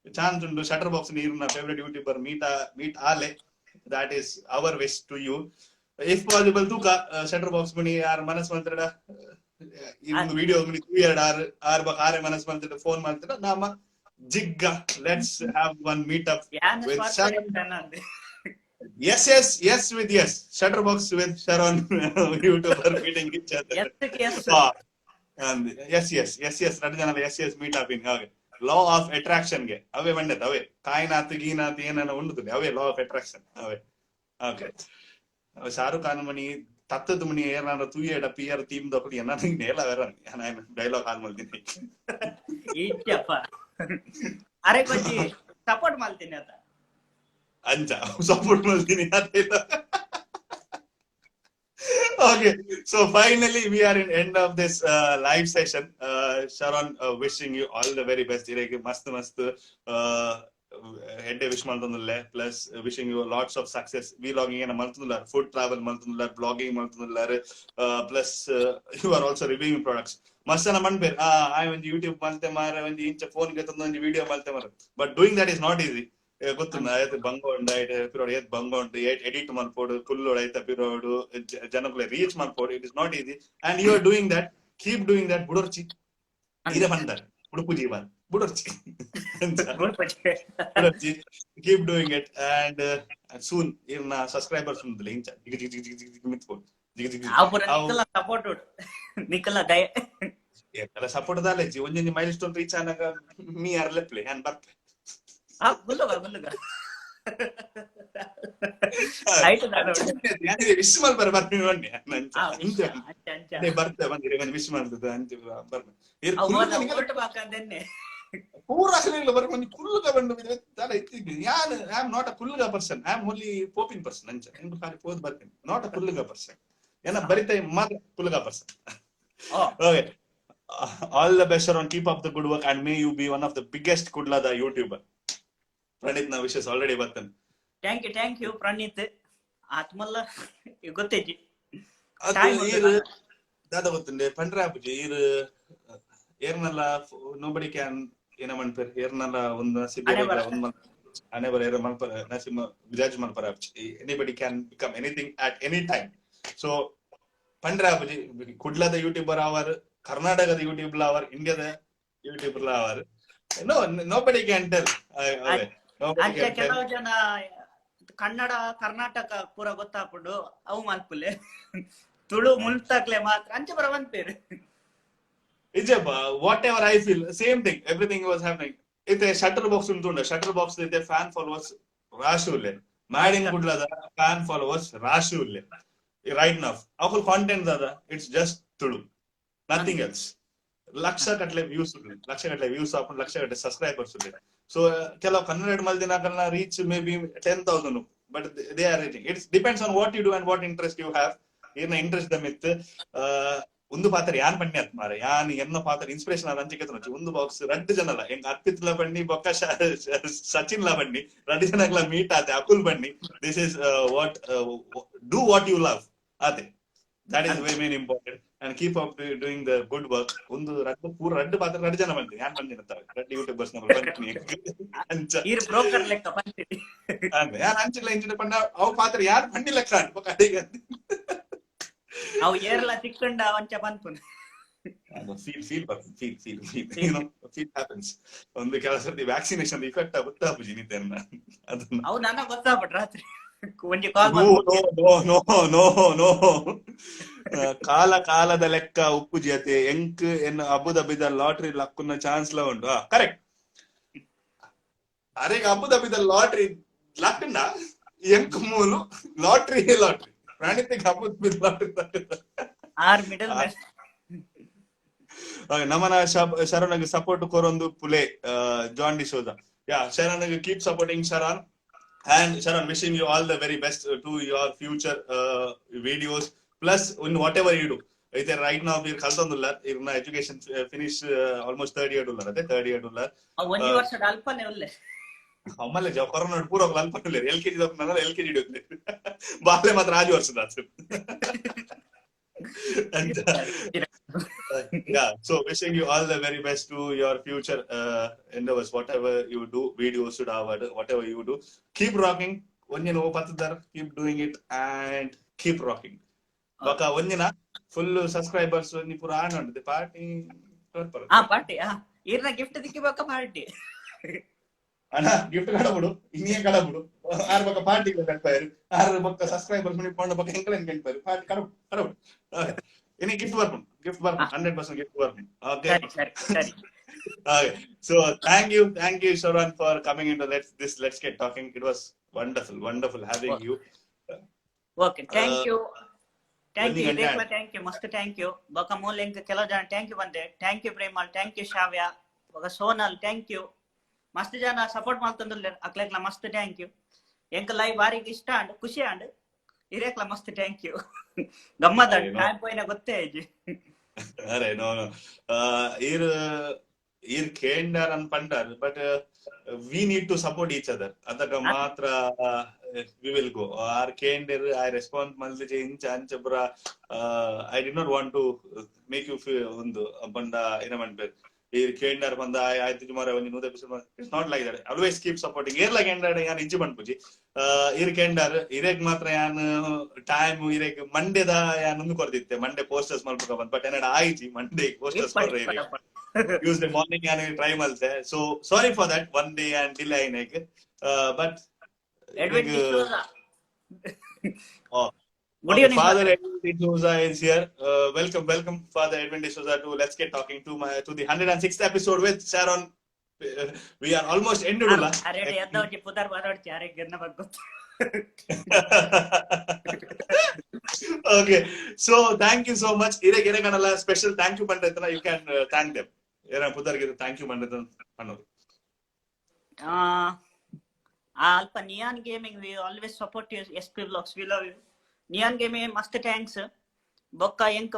ಚಾನ್ಸ್ ಉಂಡು ಶಟರ್ ಬಾಕ್ಸ್ ನೀರ್ನ ಫೇವರೇಟ್ ಯೂಟ್ಯೂಬರ್ ಮೀಟ್ ಆಲೆ that is our wish to you if possible ತೂಕ ಶಟರ್ ಬಾಕ್ಸ್ ಮನಿ ಯಾರ ಮನಸ್ ಮಲ್ತಡ ಈ ಒಂದು ವಿಡಿಯೋ ಮನಿ 2 6 ಆರೆ ಮನಸ್ ಮಲ್ತಡ ಫೋನ್ ಮಾಡ್ತಡ ನಾಮ ಜಿಗ್ಗ let's have one meet up with Sharan yes with yes shutter box with Sharon YouTuber meeting each other and yes radu jana yes meet up in okay law of attraction ge ave bandet ave kainat geenat ಏನನ ಉಂಡುತ್ತದೆ ave law of attraction ave okay Shahrukh Khan mani ತತ್ತದ ಮನಿ ಏನಾರ ತುಯ್ಯಡ pear team ದೊಕಡಿ ಏನಾರ ನೇಲ ವರ ನಾನು dialogue ಹಾಲ್ ಮಾಡ್ತೀನಿ ಈಚಪ್ಪ ಅರೆ ಕೊಚ್ಚಿ support ಮಾಡ್ತೀನಿ ಅದ ಅಂಚ ಸಪೋರ್ಟ್ ಮಾಡ್ತೀನಿ ಅದೇಲ್ಲ okay so finally we are in end of this live session Sharon wishing you all the very best irege mast ಹೆಡ್ಡೆ ವಿಶ್ ಮಾಡ್ತಂದುಲ್ಲೆ plus wishing you lots of success vlogging ಏನ ಮಾಡ್ತಂದುಲ್ಲಾರ ಫುಡ್ ಟ್ರಾವೆಲ್ ಮಾಡ್ತಂದುಲ್ಲಾರ blogging ಮಾಡ್ತಂದುಲ್ಲಾರ plus you are also reviewing products ಮಸ್ತನ ಮನ್ಬೇರ್ ಆಯ್ ಒಂಜಿ ಯೂಟ್ಯೂಬ್ ಮಲ್ತೆ ಮಾರ ಒಂಜಿ ಇಂಚ ಫೋನ್ ಗೆ ತಂದ ಒಂಜಿ ವಿಡಿಯೋ ಮಲ್ತೆ ಮಾರ but doing that is not easy ಗೊತ್ತುಂಡ ಐತ ಬಂಗೋಂಡ ಪಿರೋಡ್ ಏತ್ ಬಂಗೋಂಡು ಎಡಿಟ್ ಮಾಡ್ಬೋದು ಕುಲ್ಲೋಡ್ ಐತ ಪಿರೋಡು ಜನಕ್ಲೆ ರೀಚ್ ಮಾಡ್ಬೋದು it is not easy and you are doing that keep doing that ಬುಡೋರ್ಚಿ ಇದೇ ಬಂದಾರೆ ಉಡುಪು ಜೀವನ್ ಬುಡೋರ್ಚಿ keep doing it and soon irna subscribers undle incha mitpod ನಿಕ್ಕಲ ಸಪೋರ್ಟ್ ನಿಕ್ಕಲ ದಯ ಎಲ್ಲ ಸಪೋರ್ಟ್ ದಾಲೆ ಜಿ ಒಂಜೊಂಜಿ ಮೈಲ್ ಸ್ಟೋನ್ ರೀಚ್ ಆನಾಗ ಮೀ ಆರ್ ಲೆಪ್ಲೆ ಹ್ಯಾನ್ ಬರ್ಪೆ ಗುಲ್ಲುಗ ಆಯ್ತು ನಾನು ಯಾನಿದೆ ವಿಶ್ ಮಲ್ಪರ ಬರ್ತೀನಿ ಬನ್ನಿ ಇಂಚ ಬರ್ತೆ ಬಂದಿರೆ ಒಂದು ವಿಶ್ ಮಾಡ್ತದ ಅಂಚ ಬರ್ಪೆ ಇರ್ ಫೋಟೋ ಹಾಕಂದೆನ್ನೆ ಪೂರ ಅಸಲಿಲ್ಲ ಬರ ಒಂದು ಕುಲ್ಲುಗ ಬಂದು ತಡ ಇತ್ತಿದ್ದೆ ಯಾನ್ ಐ ಆಮ್ ನಾಟ್ ಅ ಕುಲ್ಲುಗ ಪರ್ಸನ್ ಐ ಆಮ್ ಓನ್ಲಿ ಪೋಪಿಂಗ್ ಪರ್ಸನ್ ಅಂಚ ಎಂದು ಖಾಲಿ ಪೋದ್ ಬರ್ತೀನಿ ನಾಟ್ ಅ ಕುಲ್ಲುಗ ಪರ್ಸನ್ ಏನ ಬರಿತೈ ಮಾತ್ರ ಕುಲ್ಲುಗ person okay all the best and keep up the good work and may you be one of the biggest ಕುಡ್ಲದ ಯೂಟ್ಯೂಬರ್ ಪ್ರಣೀತ್ ನ ವಿಶಸ್ ಆಲ್ರೆಡಿ ಬರ್ತೇನೆ ಥ್ಯಾಂಕ್ ಯು ಪ್ರಣೀತ್ ಆತ್ಮಲ್ಲ ಗೊತ್ತೇಜಿ ದಾದ ಗೊತ್ತುಂಡೆ ಪಂಡ್ರಾಪುಜಿ ಇರ್ ಏರ್ನಲ್ಲ ನೋಬಡಿ ಕ್ಯಾನ್ ಏನ ಮಾಡ್ತಾರೆ ಏರ್ನಲ್ಲ ಒಂದು ನಸೀಬ್ ಒಂದು ಹಣೆ ಬರ ಏರ ಮಲ್ಪರ ನಸೀಬ್ ಜಡ್ಜ್ ಮಲ್ಪರ anybody can become anything at any time so ಪಂಡ್ರಾಪುಜಿ ಕುಡ್ಲದ ಯೂಟ್ಯೂಬರ್ ಅವರ್ ಕರ್ನಾಟಕದ ಯೂಟ್ಯೂಬರ್ ಅವರ್ ಇಂಡಿಯಾದ ಯೂಟ್ಯೂಬರ್ ಅವರ್ ನೋಬಡಿ ಕ್ಯಾನ್ ಟೆಲ್ ಕೆಲವು ಜನ ಕನ್ನಡ ಕರ್ನಾಟಕ ಪೂರ ಗೊತ್ತಾಪುಂಡು ಅವು ಮಲ್ಪುಲೆ ತುಳು ಮುಲ್ತಾಕ್ಲೆ ಮಾತ್ರ ಅಂಚೆ ಬರ ಬಂದ್ಪೇರು Ijaba, whatever I feel, same thing. Everything was happening. It's a shutter box untunda. Shutter box is a fan followers Rashulle. Mading Gudlada fan followers Rashulle. Right now, our content dada, it's just Tulu, nothing else. Laksha katle views, upon Laksha katle subscribers. So, kela kannada maldina kanna reach maybe 10,000, but they are reaching. It depends on what you do and what interest you have. Irna interest them with. ಒಂದು ಪಾತ್ರ ಯಾನ್ ಪಣ್ಣಿ ಆತ್ ಮಾರ ಯಾನ್ ಎನ್ನ ಪಾತ್ರ inspiration ಆದ ಅಂಚಿಕೆ ಒಂದು ಬಾಕ್ಸ್ 2 ಜನಲ ಹೆಂಗ್ ಅರ್ಪಿತ್ ಲ ಬಣ್ಣಿ ಬೊಕ್ಕ ಸಚಿನ್ ಲ ಬಣ್ಣಿ 2 ಜನಗಳ ಮೀಟ್ ಆತೆ ಅಕುಲ್ ಬಣ್ಣಿ this is what do what you love ಆತೆ that is very main important and keep up doing the good work ಒಂದು ಪೂರ 2 ಪಾತ್ರ 2 ಜನ ಬಂದಿ ಯಾನ್ ಬಂದಿ ಅಂತ 2 ಯೂಟ್ಯೂಬರ್ಸ್ ನ ಬಂದಿ ಅಂಚ ಇರ್ ಬ್ರೋಕರ್ ಲೆಕ್ಕ ಬಂದಿ ಅಂದೆ ಯಾನ್ ಅಂಚಿಲ ಇಂಚಿನ ಪಣ್ಣ ಅವ ಪಾತ್ರ ಯಾರ್ ಬಂದಿ ಲೆಕ್ಕ ಅಂತ ಬೊಕ್ಕ ಅಡಿಗೆ ಅವು ಏರ್ಲ ತಿಕ್ಕಂಡ ಅಂಚ ಬಂತು feel happens ಒಂದು ಕೆಲಸ ವ್ಯಾಕ್ಸಿನೇಷನ್ ಇಫೆಕ್ಟ್ ಆಗುತ್ತಾ ಬುಜಿನಿತೆನ್ನ ಅದನ್ನ ಅವು ನನಗೆ ಗೊತ್ತಾಗ್ಬಿಟ್ಟ ರಾತ್ರಿ ಒಂಜಿ ಕಾಲ್ ನೋ ಕಾಲದ ಲೆಕ್ಕ ಉಪ್ಪು ಜತೆ ಎಂಕ್ ಎನ್ನ ಅಬುದಾಬಿದ ಲಾಟ್ರಿ ಲಕ್ಕುನ್ನ ಚಾನ್ಸ್ ಲ ಉಂಡು ಕರೆಕ್ಟ್ ಅರೆಗ ಅಬುದಾಬಿದ ಲಾಟ್ರಿ ಲಕ್ಕಂಡ ಎಂಕ್ ಮೂಲು ಲಾಟ್ರಿ ಪ್ರಾಣಿತಿಗೆ ಅಬುದಾಬಿದ ಲಾಟ್ರಿ ಆರ್ ಮಿಡಲ್ ನಮನ ಶರಣಗೆ ಸಪೋರ್ಟ್ ಕೊರೊಂದು ಪುಲೆ John D'Souza Yeah, Sharon, keep supporting Sharon. And Sharon, wishing you all the very best to your future videos. Plus, in whatever you do. అయితే రైట్ నా మీరు కలుతుందిಲ್ಲ ఇరున్న education finish almost third year ఉన్నారు అదే థర్డ్ ఇయర్ ఉన్నారు ಒಂಜಿ ವರ್ಷದ ಅಲ್ಪನೇ ಉಲ್ಲೆ ಅಮ್ಮಲ್ಲ ಕೊರೋನಾ ಪೂರ ಅಲ್ಪಲ್ಲ LKG LKG ಬಾಲ್ಯ ಮಾತ್ರ ಆಜು ವರ್ಷದ and yeah, so wishing you all the very best to your future endeavors, whatever you do, videos should have whatever you do, keep rocking. Onjina patadar, keep doing it and keep rocking. Baka onjina full subscribers ni pura anonde party party ಇರ್ನ gift ದಿಕ್ಕಿ ಬಕ್ಕ party ಅಣ್ಣ gift ಕಡಬಿಡು ಇನ್ನೇ ಕಡಬಿಡು ಆರು ಬಕ್ಕ party ಕಟ್ಪಾರು ಆರು ಬಕ್ಕ subscribers ಮನಿ ಪೊಂಡ ಬಕ್ಕ ಹೆಂಕಲೆನ್ ಕಟ್ಪಾರು party ಕಡಬಿಡು ಇನಿ ಗಿಫ್ಟ್ ಬರ್ಪುಂಡು 100% ಗಿಫ್ಟ್ ಬರ್ಪುಂಡು okay okay, so thank you Sharon for coming into let's get talking. It was wonderful having you. Okay, thank you Rekla, thank you mast thank you baka molenk kelo jana thank you bande thank you Premal, thank you Shavya, baka Sonal, thank you ಮಸ್ತ್ ಜನ support ಮಾಡ್ತಂದ್ರೆ ಅಕ್ಲೆಕ್ಲ ಮಸ್ತ್ thank you ಎಂಕ live ಬಾರಿಗೆ ಇಷ್ಟ and ಖುಷಿ and ಇರೇಕ್ಲ ಮಸ್ತ್ thank you ಗಮ್ಮತ್ and time ಪೋಯಿನ ಗೊತ್ತೇ ಇಜ್ಜಿ ಅರೆ no ir kendar an pandar but we need to support each other adaga matra we will go our kender I respond malde change anchebra I did not want to make you feel undu banda inamanpe ir kendar banda aytu tomorrow when you know the episode it's not like that. Always keep supporting ir like endar yan inji banpuji ir kendar irek matra yan time irek Monday da yan undu korditte Monday posters malpuka ban but enada aiji Monday posters korre Tuesday morning and try malte so sorry for that one day and delay like but Edwin D'Souza good evening Father Edwin D'Souza is here welcome Father Edwin D'Souza to let's get talking to the 106th episode with Sharon. We are almost ended ulla are edda oji pudar varodi are gerna baggo okay so thank you so much ire ganala special thank you pandratana you can thank them era pudar ge thank you pandratana annodu Alpha Neon Gaming, we always support you. SP Vlogs, we love you. Neon Gaming, must thanks. Bokka Yank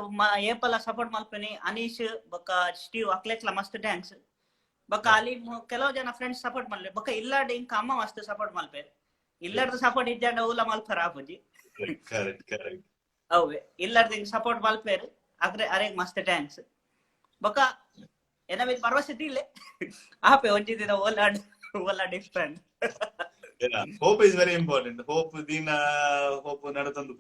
Apple support Malpani, Anish, Bokka Steve Aklekla, must thanks. Bokka Ali Kelojana friends support Malpe. Bokka Illa Ding Kama must support Malpe. Illa the support is Jana Ula Malparapuji. Correct. Oh, Illa Ding support Malpe. Are must thanks. Bokka Ena with Parvasiti. Ape Oji the whole different. Yeah, hope is very important. Hope nadatandu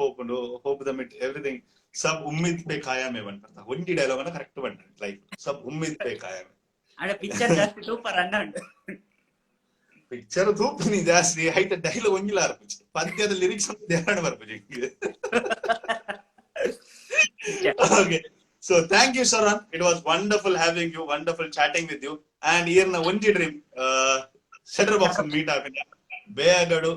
hope the everything sab ummid pe khaya mein ban karta ondi dialogue na correct ban like sab ummid pe khaya mein ade picture just super annand picture thoop ni jasti height dialogue ongila arpuchi padyada lyrics anta dhyana barpuchi okay so thank you Sharon, it was wonderful having you, wonderful chatting with you and here na ondi dream setter box meet agina ಬೇಗಡು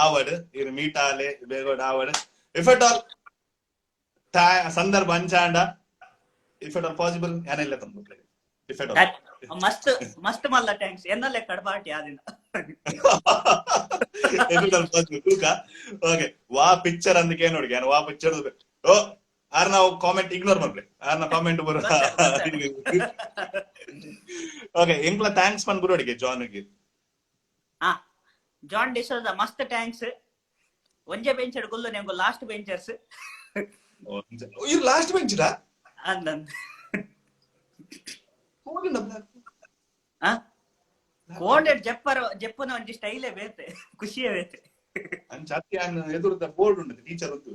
ಆವಡ್ ಇರ್ meet ಆಲೆ ಬೇಗಡು ಆವಡ್ if at all ಸಂದರ್ಭ ಅಂಚಾಂಡ if at all possible ಏನಿಲ್ಲ ತಂದ್ಬಿಟ್ಲೆ if at all ಮಸ್ತ್ ಮಲ್ಲ thanks ಎನ್ನಲೆ ಕಡಬಾಟಿ ಆದಿನ ಎನ್ನಲೆ ಪಾಸಿಬಲ್ ತೂಕ ಓಕೆ ವಾ ಪಿಕ್ಚರ್ ಅಂದಕ್ಕೆ ನೋಡಿ ನಾನು ವಾ ಪಿಕ್ಚರ್ ಓ ಆರ್ ನಾವು ಕಾಮೆಂಟ್ ಇಗ್ನೋರ್ ಮಾಡ್ಲೆ ಆರ್ ನಾ ಕಾಮೆಂಟ್ ಬರೋ ಓಕೆ ಎಂಕ್ಲ ಥ್ಯಾಂಕ್ಸ್ ಮನ್ ಗುರುಡಿಗೆ ಜಾನ್ಗೆ John D'Souza must thanks onje bench edgullo nengo last benchers you last bench da andan ಕೋಡೆಡ್ ಜಪ್ಪನ ಒಂಜಿ ಸ್ಟೈಲೇ ಬೇತೆ ಖುಷಿಯೇ ಬೇತೆ ಅಂಚಾತ್ಯಾನ್ ಎದುರುದ ಬೋರ್ಡ್ ಉಂಟು ಟೀಚರ್ ಅಂತ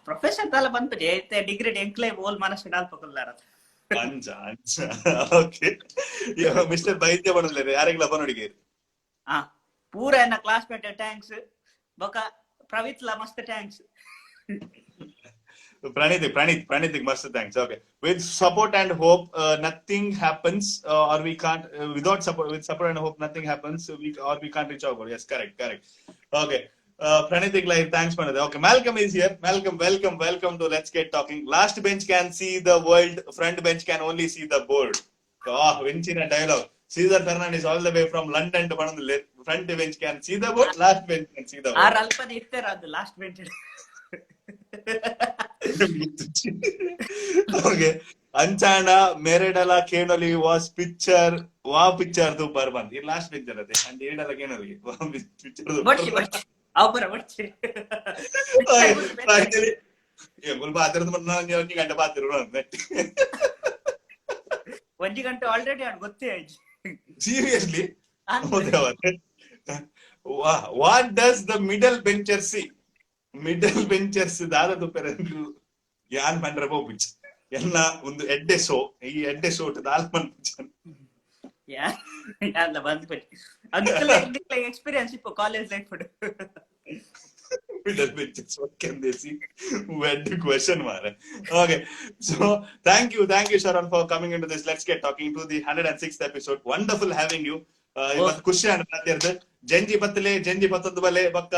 ಪ್ರೊಫೆಸರ್ ತಾಲ ಬಂತು ಏತೆ ಡಿಗ್ರಿ ಎಂಕ್ಲೆ ಬೋಲ್ ಮನಸ್ಸು ಡಾಲ್ಪಕುಲ್ಲಾರ ಅಂಚಾ ಓಕೆ ಮಿಸ್ಟರ್ ಬೈದ್ಯ ಬಣಲೆ ಯಾರಿಗೆಲ್ಲ ಬನೋಡಿಗೆ ಪೂರ ಎನ್ನ ಕ್ಲಾಸ್ಮೇಟ್ ಥ್ಯಾಂಕ್ಸ್ ಬೊಕ ಪ್ರವಿತ್ ಲ ಮಸ್ತ್ thanks Pranit must thanks. Okay, with support and hope nothing happens or we can't without support, with support and hope nothing happens we can't reach out. Yes, correct. Okay, Pranit like thanks Pranit. Okay, Malcolm is here. Malcolm, welcome to Let's Get Talking. Last bench can see the world, front bench can only see the board. Venchina dialogue. Cesar Fernandez all the way from London to Panandile. Front bench can see the boat, last bench can see the boat. ಆರ್ ಅಲ್ಪನ ಇರ್ತಾರ ಅದು last bench. Okay. Anchana Meredala Kenoli was picture tu Barban. In last picture ate. And Edala Kenoli. Picture ಬಡ್ಸಿ ಅವರ ಬಡ್ಸಿ. Finally. Bathroom ಒಂಜಿ ಗಂಟೆ bathroom ಒಂಜಿ ಗಂಟೆ already ಅವ್ನು ಗೊತ್ತೇ ಆಯ್ತು. Seriously what does the middle bencher see? Middle benchers ದಾದದು ಪೆರಂದು ಯಾನ್ ಪಂಡ್ರೆ ಬೋಪಿಚ್ ಎಲ್ಲ ಒಂದು ಎಡ್ಡೆ ಶೋ ಈ ಎಡ್ಡೆ ಶೋ ದಾಲ್ ಪಂಪಿಚ್ ಯಾನ್ಲ ಬಂದ್ಬಿಟ್ಟು ಅದಕ್ಕೆಲ್ಲ ಎಕ್ಸ್ಪೀರಿಯನ್ಸ್ ಇಪ್ಪ college life. Middle benches, what can they see? Weird question, Mara. Okay, so thank you, Sharon, for coming into this. Let's get talking to the 106th episode. Wonderful having you. Ivat ಖುಷಿ ಅನ್ಕೊಂಡೆ. ಜಂಜಿ ಪತ್ತದ ಬಲೆ ಬಕ್ಕ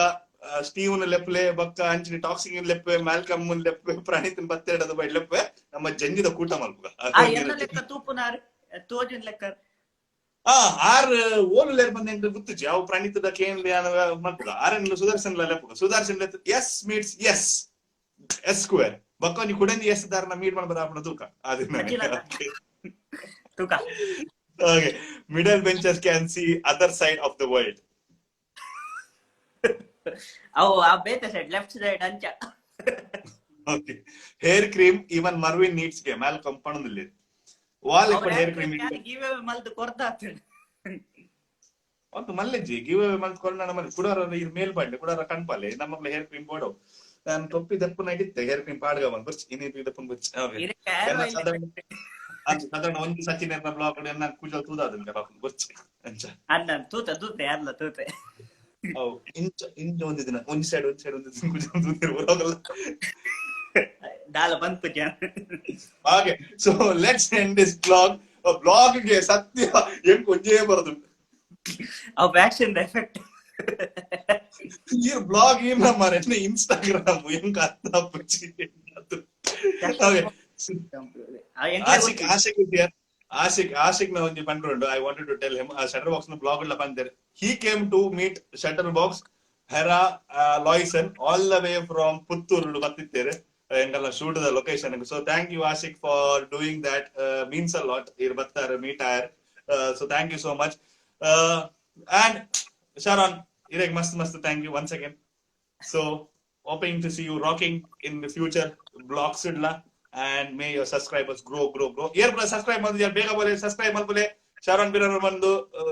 Steven ಲೆಪ್ಪಲೆ ಬಕ್ಕ ಅಂಚಿನ ಟಾಕ್ಸಿಂಗ್ ಲೆಪ್ಪೆ Malcolm ಲೆಪ್ಪೆ ಪ್ರಣೀತನ್ ಬತ್ತೆಡದ by ಲೆಪ್ಪೆ ನಮ್ಮ ಜಂಜಿದ ಕೂಟ ಮಲ್ಪುಗ. ಲೆಕ್ಕ ತೂಪುನಾರ್ ತೋಜಿನ ಲೆಕ್ಕ ಆರ್ ಓಲುಲೇರ್ ಬಂದ ಗೊತ್ತಿಚ್ಚು ಯಾವ ಪ್ರಣೀತದ ಕೇನ್ ಮಲ್ಪುಗ ಆರನ್ಲ ಸುದರ್ಶನ್ ಲೆಪ್ಪುಗ Sudarshan S meets S S square ಬಕ್ಕ ನೀವು ಕುಡಂದಿ ಎಸ್ ದಾರನ ಮೀಟ್ ಮಾಡ್ಬಾರ ಆಪಣ ತೂಕ ಅದನ್ನ ತೂಕ. Okay, middle benchers can see other side of the world. ಅವು ಆ ಬೇತೆ ಸೈಡ್ ಲೆಫ್ಟ್ ಸೈಡ್ ಅಂಚ. Okay, hair cream even Marvin needs ke mal compound wall ekko hair cream give away maldu kordaate ಒಂದು ಮಲ್ಲೆಜ್ಜಿ give away mal ಕೊಂಡ ನಮ್ಮ ಕುಡಾರ ಇದು ಮೇಲ್ ಬಂಡೆ ಕುಡಾರ ಕಣ್ಪಾಲೆ ನಮ್ಮ ಹೇರ್ ಕ್ರೀಮ್ ಬೋಡೋ ನಾನು ತೊಪ್ಪಿ ದಪ್ಪನ ಇಟ್ಟಿದ್ದೆ ಹೇರ್ ಕ್ರೀಮ್ ಪಾಡ್ಗ ಬಂದು ಬರ್ಚಿ ಇನ್ನಿದ್ದು ದಪ್ಪನ ಬರ್ಚಿ ಸಾಧಾರಣ ಒಂದು ಸಚಿನ್ ಎರ್ನ ಬ್ಲಾಗ್ ಎನ್ನ ಕುಜಲ್ ತೂದಾದನ್ ಕರ ಬರ್ಚಿ ಅಂಚ ಅನ್ನ ತೂತ ಯಾರ್ಲ ತೂತೆ ಅವು ಇಂಚ ಒಂದು ದಿನ ಒಂದು ಸೈಡ್ ಒಂದು ಕುಜಲ್ ತೂತಿರು ಬರೋಗಲ್ಲ ದಾಲ ಬಂತು ಜನ. Okay, so let's end this vlog. Vlog ಗೆ ಸತ್ಯ ಏನ್ ಕೊಂಜೇ ಬರದು ಅವ್ ವ್ಯಾಕ್ಸಿನ್ ಎಫೆಕ್ಟ್ ಈ ಬ್ಲಾಗ್ ಏನ ಮಾರೆ ಇನ್ಸ್ಟಾಗ್ರಾಮ್ ಏನ್ ಕತ್ತ ಪಚ್ಚಿ. Okay, Ashik na onji pandrondo. I wanted to tell him Shutterbox na blog la pandere. He came to meet Shutterbox Hera Loyson all the way from Puttur battittere engalla shoot the location. So thank you Ashik for doing that. Means a lot. Ir battar meet tire. So thank you so much. And Sharon irek mast thank you once again. So hoping to see you rocking in the future blogs idla. And may your subscribers grow. Here subscribe madidya bega bole subscribe malpule Sharon Birar mandu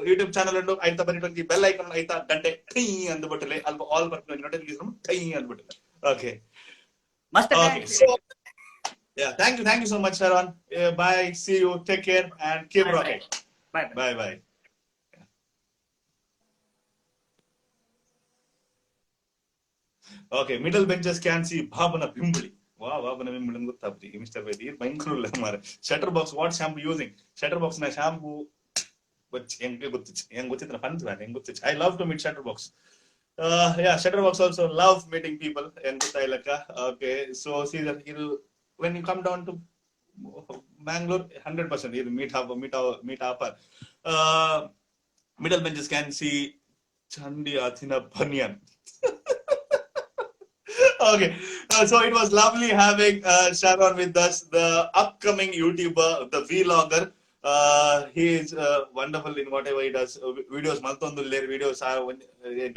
YouTube channel undu aita baritongi bell icon aita gante kai andu bottele alba all bartone notification kai andu bottele. Okay, okay, so yeah, thank you so much Sharon. Bye, see you, take care and keep rocking. Bye. Okay, middle benches can see Bhabana Pimbuli. Wow, Bhabana Pimbuli ಗೊತ್ತಾಗ್ತಿ mister ವೇದಿ ಭಯಂಕರ ಮಾರೆ. Shutterbox what shampoo using? Shutterbox na shampoo ಹೆಂಗೆ ಗೊತ್ತಿತ್ತು ಫಂತ್ ಹೆಂಗೆ ಗೊತ್ತಿತ್ತು. I love to meet Shutterbox. Yeah, Shutterbox also love meeting people ಹೆಂಗೆ ಗೊತ್ತಾಯ್ಲಕ್ಕ. Okay, so see that when you come down to Bangalore 100% you meet up. Middle benches can see Chandi Athina Banyan. Okay, so it was lovely having Sharon with us, the upcoming YouTuber, the vlogger. He is wonderful in whatever he does. Videos maltondule videos are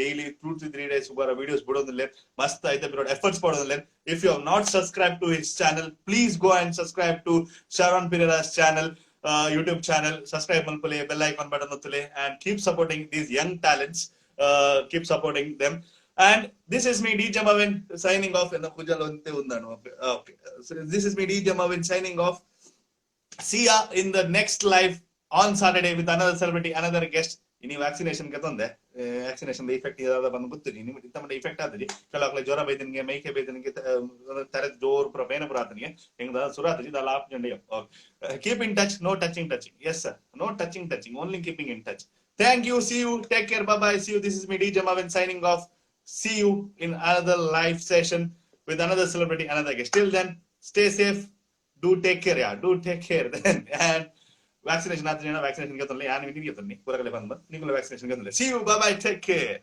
daily 2 to 3 days ubara videos budondule mast aithe birod efforts podondule. If you have not subscribed to his channel, please go and subscribe to Sharon Pirera's channel, YouTube channel. Subscribe malpule bell icon button ottule and keep supporting these young talents. Keep supporting them. And this is me DJ Mavin signing off. Okay, so this is me DJ Mavin signing off. See ya in the next live on Saturday with another celebrity, another guest. Ini vaccination katonde vaccination effect idada bandu gottini ini itamade effect adadi kalakla jora baydinge meike baydinge tarat jor propena purataniye engda suratji da lap jande. Keep in touch, no touching. Yes sir, no touching, only keeping in touch. Thank you, see you, take care, bye bye, see you. This is me DJ Mavin signing off. See you in another live session with another celebrity, another guest. Till then, stay safe. Do take care, then. And vaccination आता vaccination घेतो आणि मी घेतो पुराकडे बंद निघलो vaccination घेतो see you bye bye take care